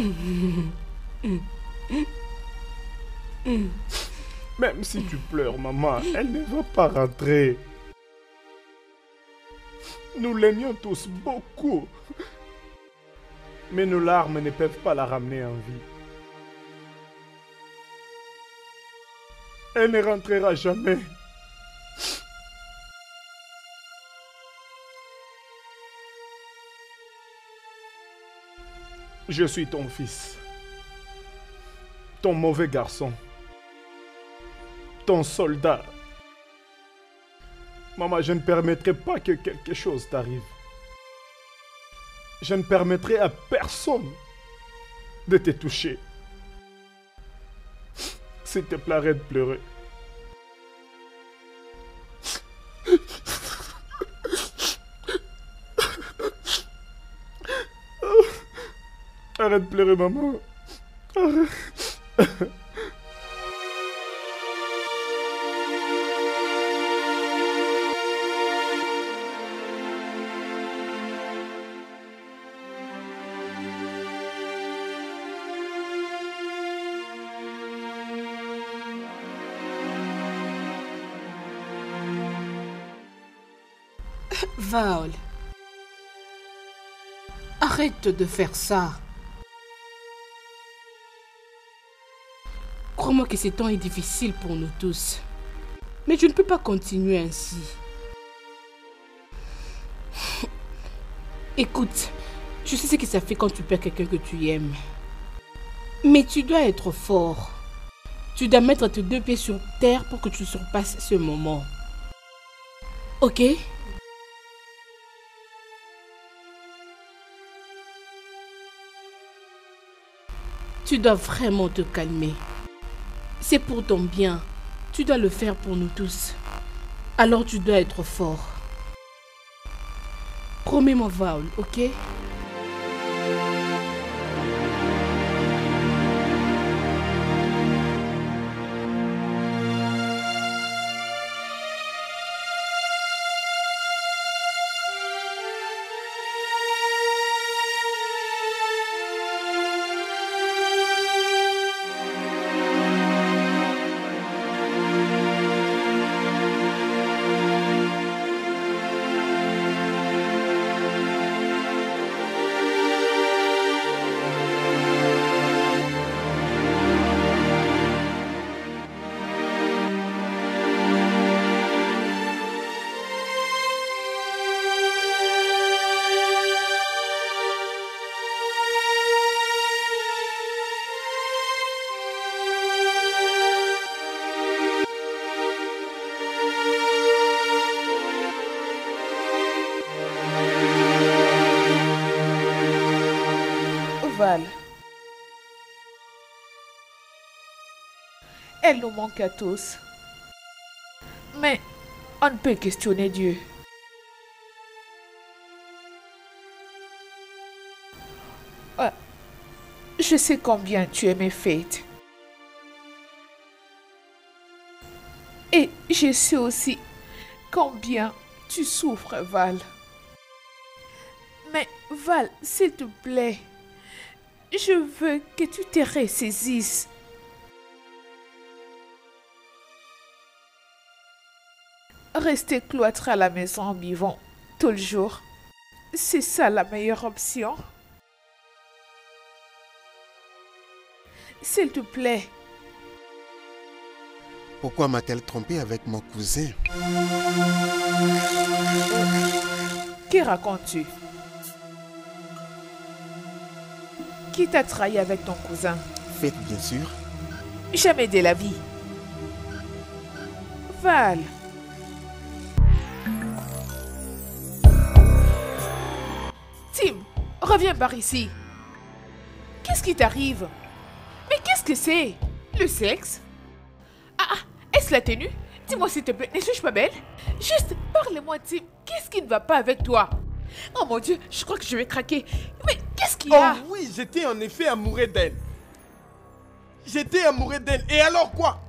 Même si tu pleures, maman, elle ne va pas rentrer. Nous l'aimions tous beaucoup. Mais nos larmes ne peuvent pas la ramener en vie. Elle ne rentrera jamais. Je suis ton fils. Ton mauvais garçon. Ton soldat. Maman, je ne permettrai pas que quelque chose t'arrive. Je ne permettrai à personne de te toucher. S'il te plaît, arrête de pleurer. Arrête de pleurer, maman. Arrête. Val, arrête de faire ça. Crois-moi que ce temps est difficile pour nous tous. Mais je ne peux pas continuer ainsi. Écoute, je sais ce que ça fait quand tu perds quelqu'un que tu aimes. Mais tu dois être fort. Tu dois mettre tes 2 pieds sur terre pour que tu surpasses ce moment. Ok? Tu dois vraiment te calmer. C'est pour ton bien. Tu dois le faire pour nous tous. Alors tu dois être fort. Promets-moi, Val, ok? Elle nous manque à tous. Mais on ne peut questionner Dieu. Je sais combien tu aimais Faith. Et je sais aussi combien tu souffres, Val. Mais Val, s'il te plaît, je veux que tu te ressaisisses. Rester cloîtré à la maison en vivant tout le jour, c'est ça la meilleure option. S'il te plaît. Pourquoi m'a-t-elle trompé avec mon cousin? Que racontes-tu? Qui t'a trahi avec ton cousin? Faith, bien sûr. Jamais de la vie. Val. Tim, reviens par ici. Qu'est-ce qui t'arrive? Mais qu'est-ce que c'est? Le sexe? Est-ce la tenue? Dis-moi s'il te plaît, ne suis-je pas belle? Juste, parle-moi, Tim. Qu'est-ce qui ne va pas avec toi? Oh mon Dieu, je crois que je vais craquer. Mais qu'est-ce qu'il y a? Oh oui, j'étais en effet amoureux d'elle. J'étais amoureux d'elle. Et alors quoi?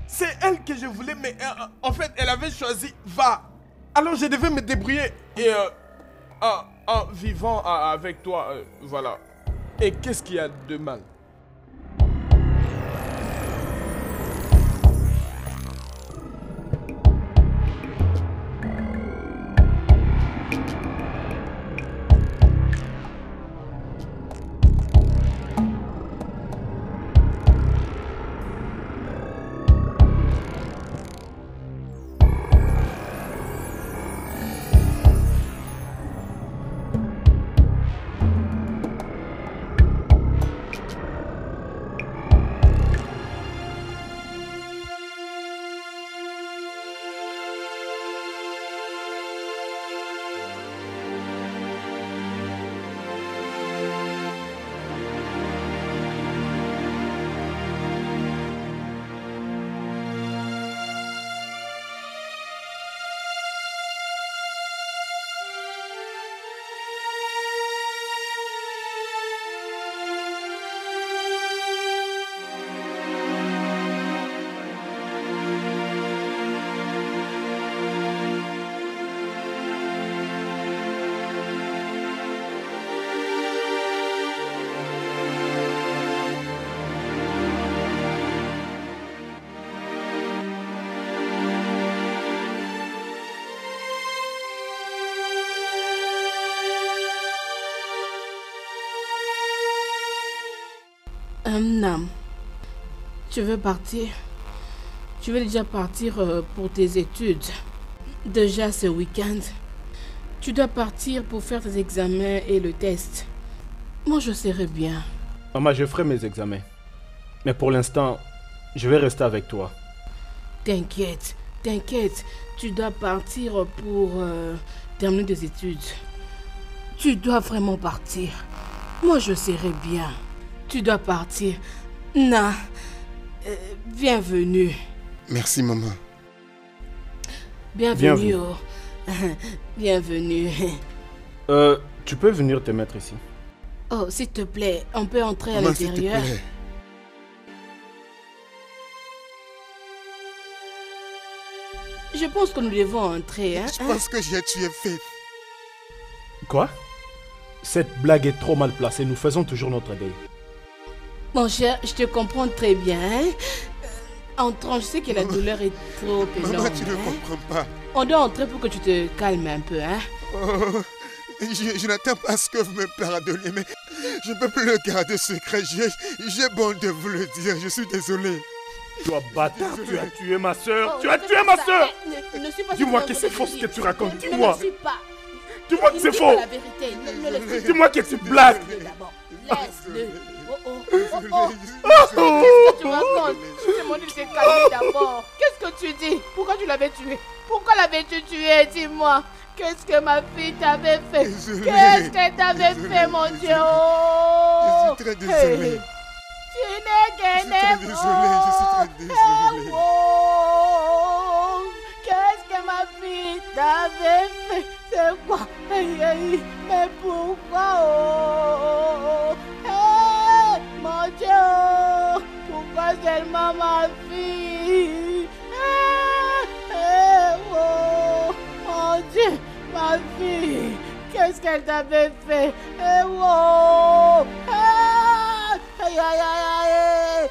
C'est elle que je voulais, mais en fait, elle avait choisi Va. Alors je devais me débrouiller. Et en vivant avec toi, voilà. Et qu'est-ce qu'il y a de mal? Nam, tu veux partir? Tu veux déjà partir pour tes études? Déjà ce week-end, tu dois partir pour faire tes examens et le test. Moi, je serai bien. Maman, je ferai mes examens. Mais pour l'instant, je vais rester avec toi. T'inquiète, t'inquiète. Tu dois partir pour terminer tes études. Tu dois vraiment partir. Moi, je serai bien. Tu dois partir. Na, bienvenue. Merci, maman. Bienvenue. Oh. Bienvenue. Tu peux venir te mettre ici. Oh, s'il te plaît, on peut entrer à Maman, s'il te l'intérieur. plaît. Je pense que nous devons entrer, hein? Je pense que j'ai tué Faith. Quoi? Cette blague est trop mal placée. Nous faisons toujours notre deuil. Mon cher, je te comprends très bien. Hein? Entrons, je sais que la douleur est trop énorme. Maman, tu ne hein? comprends pas. On doit entrer pour que tu te calmes un peu, hein? Oh, je n'attends pas à ce que vous me pardonnez, mais je ne peux plus le garder secret. J'ai bon de vous le dire. Je suis désolé. Toi, bâtard, tu as tué ma soeur. Oh, Tu as tué ma soeur. Dis-moi que c'est faux ce que tu racontes. Dis-moi. Dis-moi que c'est faux. La vérité. Ne Dis-moi que tu blagues. Laisse-le. Qu'est-ce que tu racontes? Je t'ai demandé de te calmer d'abord. Qu'est-ce que tu dis? Pourquoi tu l'avais tué? Pourquoi l'avais-tu tué? Dis-moi. Qu'est-ce que ma fille t'avait fait? Qu'est-ce qu'elle t'avait fait, mon Dieu? Je suis très désolé. Hey. Tu n'es qu'un Je suis très désolé. Qu'est-ce que ma fille t'avait fait? C'est quoi? Aïe, aïe. Mais pourquoi? Oh, hey, mon Dieu. Pourquoi seulement ma fille? Oh, mon Dieu, ma fille. Qu'est-ce qu'elle t'avait fait? Oh, aïe, aïe, aïe, aïe.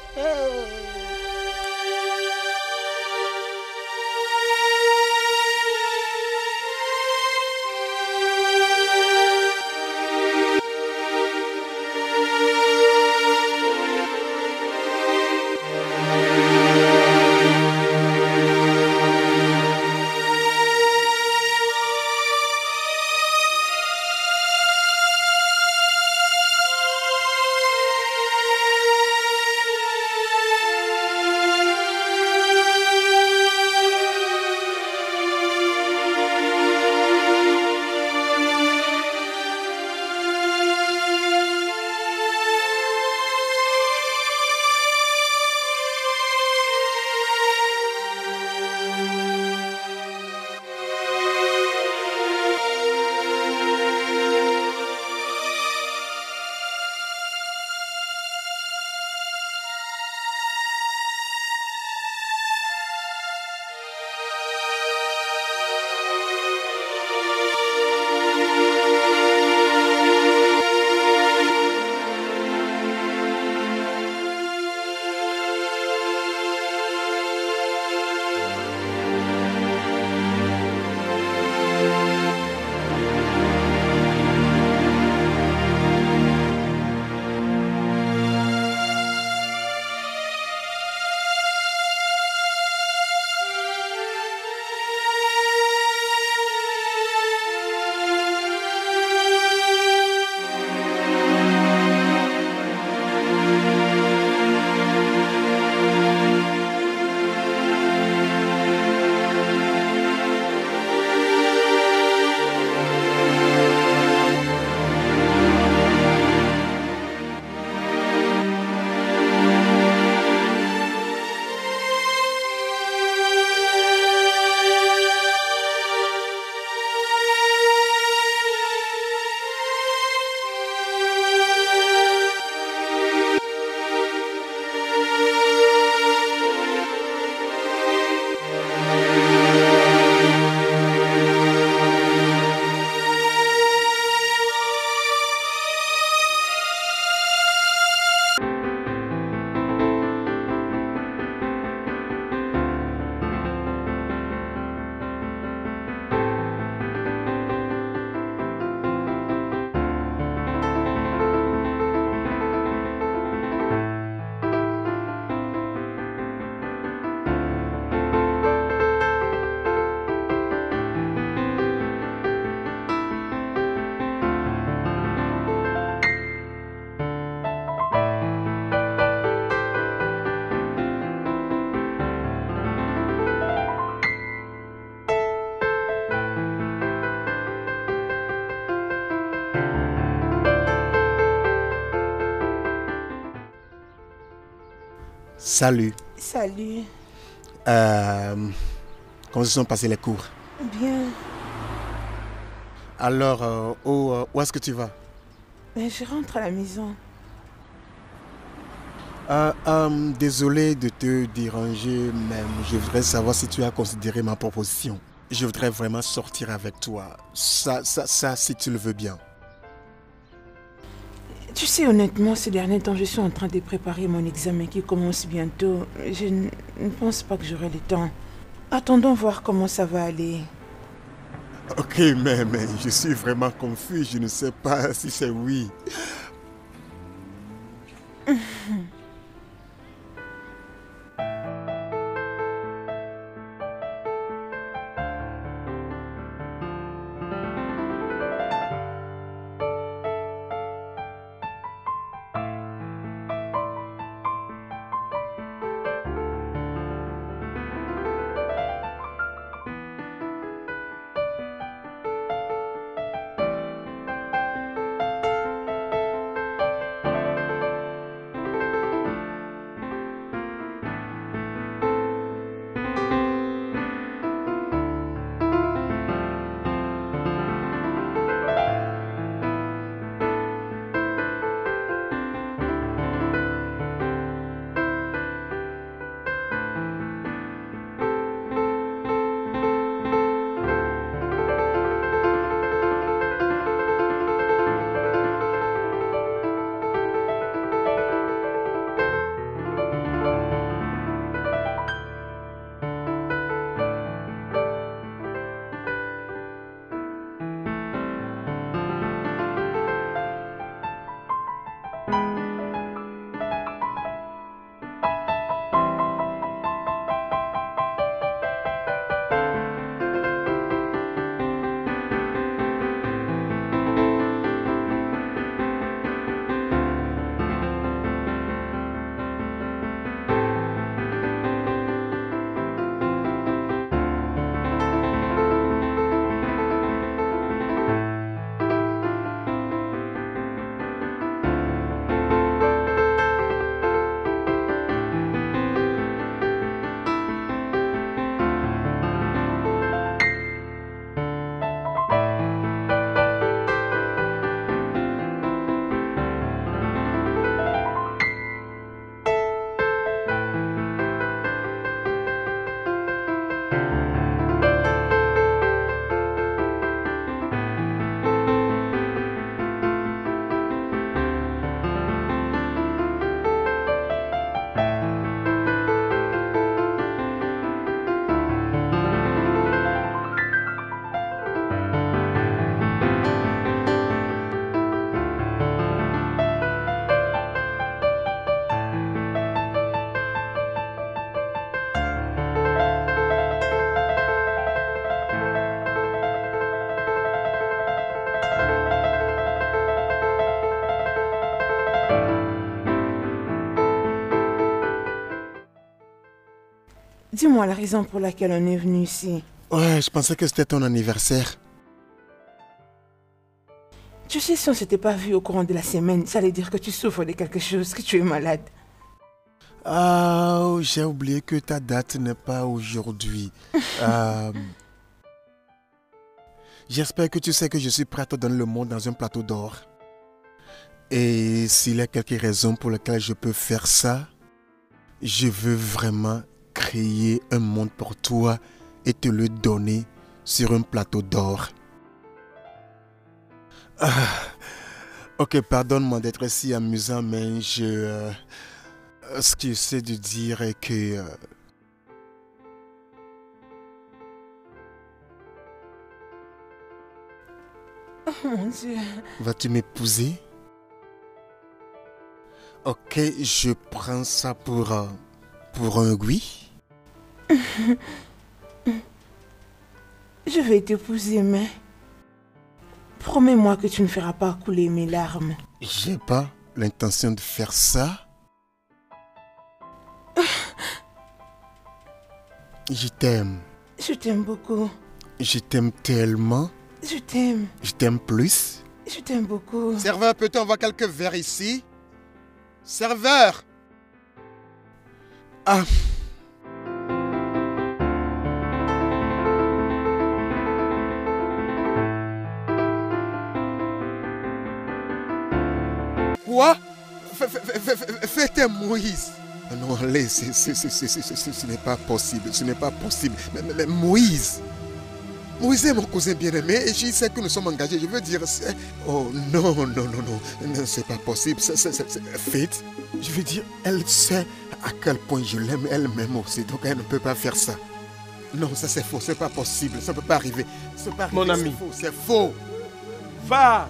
Salut. Salut. Comment se sont passés les cours? Bien. Alors, où est-ce que tu vas? Je rentre à la maison. Désolé de te déranger, mais je voudrais savoir si tu as considéré ma proposition. Je voudrais vraiment sortir avec toi. Ça, si tu le veux bien. Tu sais, honnêtement, ces derniers temps, je suis en train de préparer mon examen qui commence bientôt. Je ne pense pas que j'aurai le temps. Attendons voir comment ça va aller. Ok, mais je suis vraiment confus. Je ne sais pas si c'est oui. Dis-moi la raison pour laquelle on est venu ici. Ouais, je pensais que c'était ton anniversaire. Tu sais, si on ne s'était pas vu au courant de la semaine, ça allait dire que tu souffres de quelque chose, que tu es malade. Ah, j'ai oublié que ta date n'est pas aujourd'hui. J'espère que tu sais que je suis prêt à te donner le monde dans un plateau d'or. Et s'il y a quelques raisons pour lesquelles je peux faire ça, je veux vraiment créer un monde pour toi et te le donner sur un plateau d'or. Ok, pardonne-moi d'être si amusant, mais ce que j'essaie de dire est que... Oh mon Dieu. Vas-tu m'épouser? Ok, je prends ça pour un oui. Je vais t'épouser, mais... Promets-moi que tu ne feras pas couler mes larmes. J'ai pas l'intention de faire ça. Je t'aime. Je t'aime beaucoup. Je t'aime tellement. Je t'aime. Je t'aime plus. Je t'aime beaucoup. Serveur, peut-on avoir quelques verres ici? Serveur! Ah. Quoi? Faites Moïse. Non, allez, ce n'est pas possible. Ce n'est pas possible. Mais Moïse. Moïse est mon cousin bien-aimé et je sais que nous sommes engagés. Je veux dire... Oh non, non, non, non. Non, c'est pas possible. Faith, je veux dire, elle sait à quel point je l'aime elle-même aussi. Donc elle ne peut pas faire ça. Non, ça c'est faux. C'est pas possible. Ça ne peut pas arriver. Mon ami. C'est faux. Va.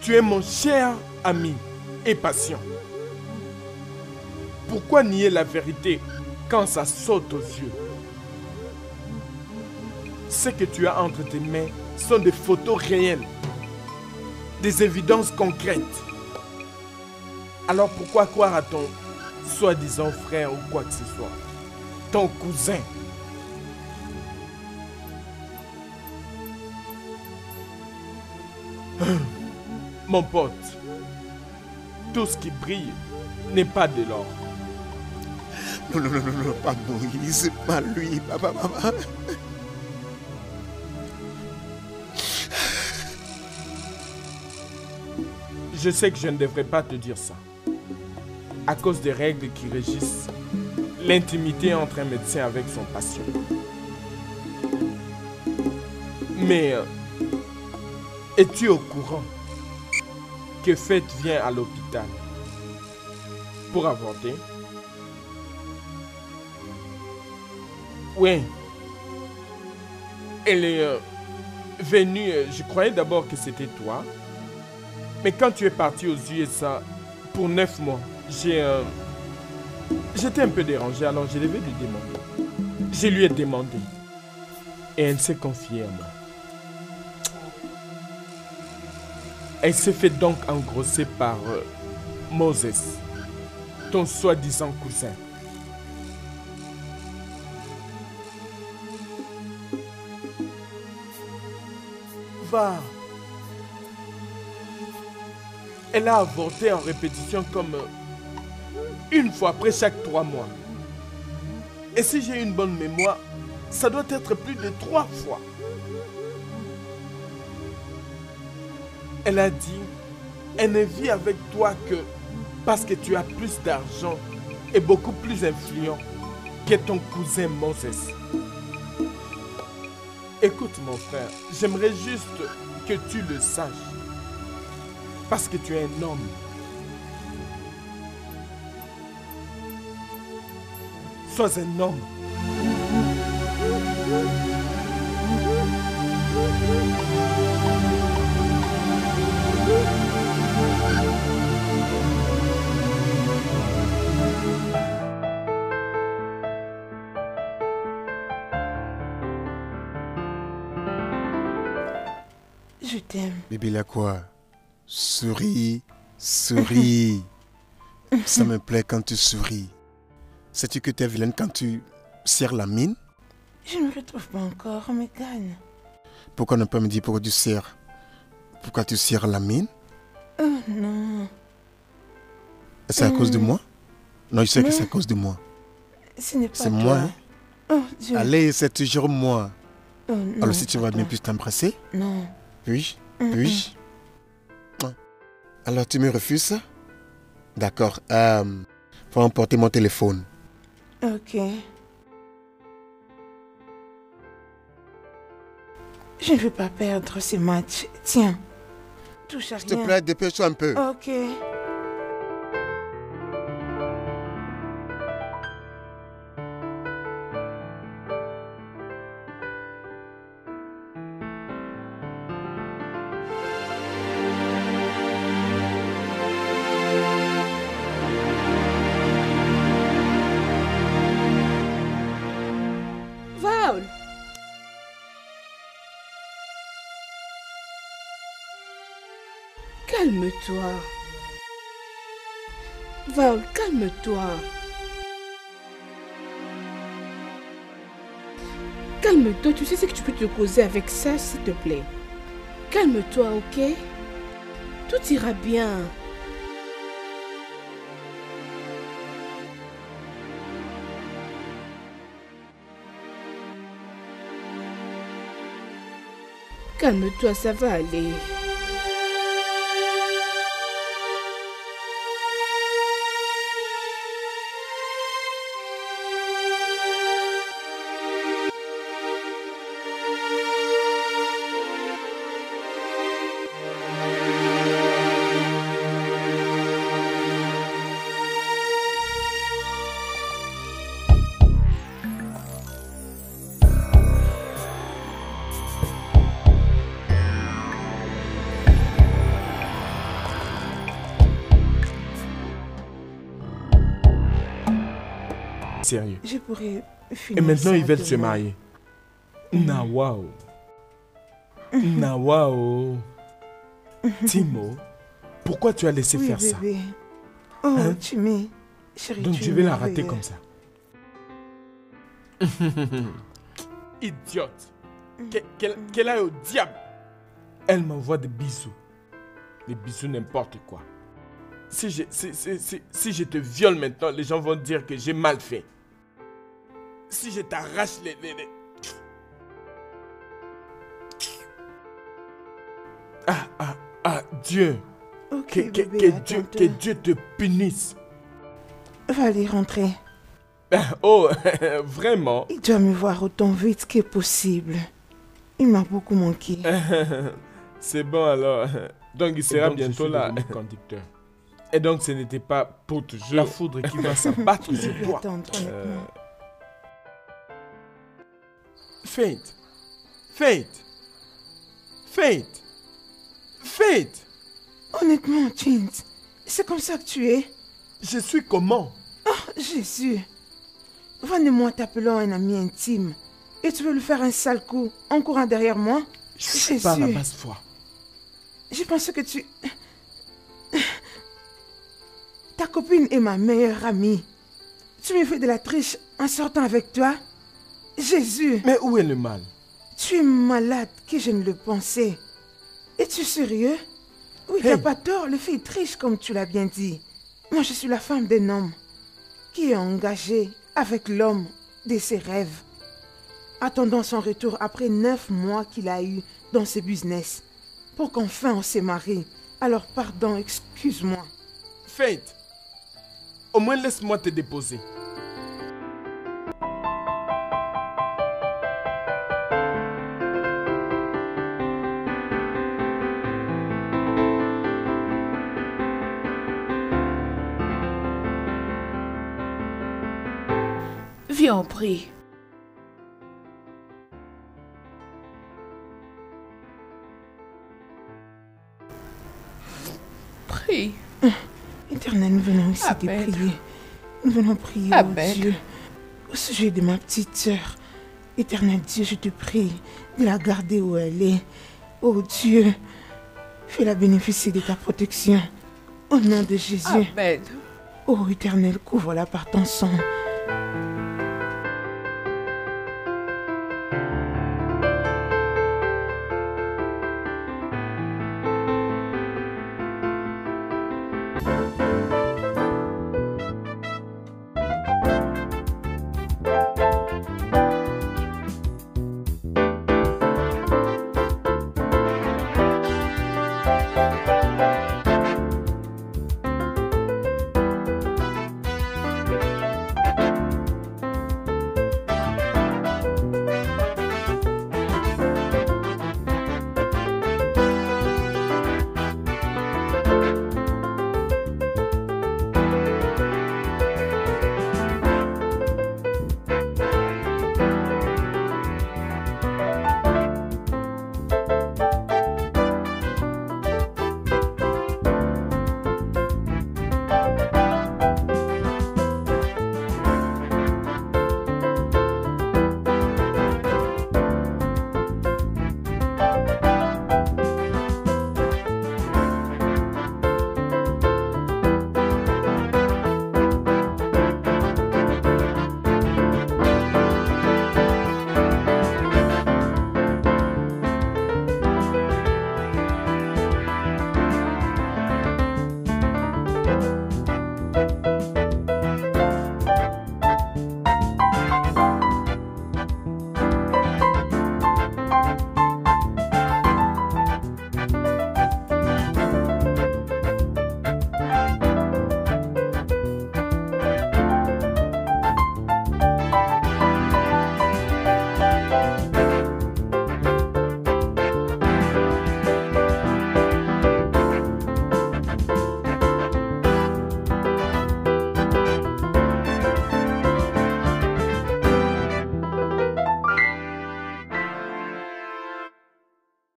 Tu es mon cher ami et patient. Pourquoi nier la vérité quand ça saute aux yeux? Ce que tu as entre tes mains sont des photos réelles, des évidences concrètes. Alors pourquoi croire à ton soi-disant frère ou quoi que ce soit, ton cousin? Mon pote, tout ce qui brille n'est pas de l'or. Non, non, non, non, pas Moïse, pas lui, papa. Je sais que je ne devrais pas te dire ça, à cause des règles qui régissent l'intimité entre un médecin avec son patient. Mais es-tu au courant que Faith vient à l'hôpital pour avorter? Oui. Elle est venue, je croyais d'abord que c'était toi. Mais quand tu es parti aux USA pour 9 mois, j'étais un peu dérangé, alors je devais lui demander. Je lui ai demandé. Et elle s'est confiée à moi. Elle s'est fait donc engrosser par Moses, ton soi-disant cousin. Va. Elle a avorté en répétition comme une fois après chaque 3 mois. Et si j'ai une bonne mémoire, ça doit être plus de 3 fois. Elle a dit, elle ne vit avec toi que parce que tu as plus d'argent et beaucoup plus influent que ton cousin Moses. Écoute mon frère, j'aimerais juste que tu le saches. Parce que tu es un homme. Sois un homme. Je t'aime. Bébé, là quoi? Souris, souris. Ça me plaît quand tu souris. Sais-tu que tu es vilaine quand tu serres la mine? Je ne me retrouve pas encore, Megan. Pourquoi ne pas me dire pourquoi tu serres? Pourquoi tu serres la mine? Oh non. C'est à cause de moi? Non, je sais que c'est à cause de moi. Ce n'est pas C'est toi. moi, hein? Oh Dieu. Allez, c'est toujours moi. Oh, non, Alors si tu vas papa. bien, puis t'embrasser? Non. Oui, oui. Alors tu me refuses? D'accord. Faut emporter mon téléphone. Ok. Je ne veux pas perdre ce match. Tiens. Touche à S'il te rien. plaît, dépêche-toi un peu. Ok. Val! Calme-toi. Val, calme-toi. Calme-toi, tu sais ce que tu peux te causer avec ça, s'il te plaît. Calme-toi, ok? Tout ira bien. Calme-toi, ça va aller. Sérieux. Je pourrais Et finir maintenant, ça ils veulent se demain. marier. Nawao. Nawao. Timo, pourquoi tu as laissé Oui, faire ça? bébé. Oh, Hein? Timmy. Chérie, Donc tu je es vais la rater merveilleux. comme ça. Idiote. Qu'elle aille au diable. Elle m'envoie des bisous. Des bisous n'importe quoi. Si je te viole maintenant, les gens vont dire que j'ai mal fait. Si je t'arrache les... Ah, Dieu. Ok, Que bébé, Dieu te punisse. Va aller rentrer. Oh, vraiment? Il doit me voir autant vite que possible. Il m'a beaucoup manqué. C'est bon alors. Donc il sera bientôt là. Conducteur. Et donc ce n'était pas pour toujours la foudre qui va s'abattre sur Je vais toi. attendre, honnêtement. Faith. Faith. Faith. Faith. Honnêtement, Jeans, c'est comme ça que tu es. Je suis comment? Oh, Jésus. Vends-moi t'appelant un ami intime. Et tu veux lui faire un sale coup en courant derrière moi? Je suis pas à la basse foi. Je pense que tu... Ta copine est ma meilleure amie. Tu me fais de la triche en sortant avec toi? Jésus. Mais où est le mal? Tu es malade que je ne le pensais. Es-tu sérieux? Oui, Hey. t'as pas tort, le fille triche comme tu l'as bien dit. Moi, je suis la femme d'un homme qui est engagé avec l'homme de ses rêves. Attendant son retour après 9 mois qu'il a eu dans ce business. Pour qu'enfin on s'est marié. Alors pardon, excuse-moi. Faith. Au moins laisse-moi te déposer. Viens, on prie. Prie. Éternel, nous venons ici te Amen. prier. Nous venons prier, Amen. oh Dieu, au sujet de ma petite sœur. Éternel Dieu, je te prie de la garder où elle est. Oh Dieu, fais-la bénéficier de ta protection. Au nom de Jésus. Amen. Oh Éternel, couvre-la par ton sang.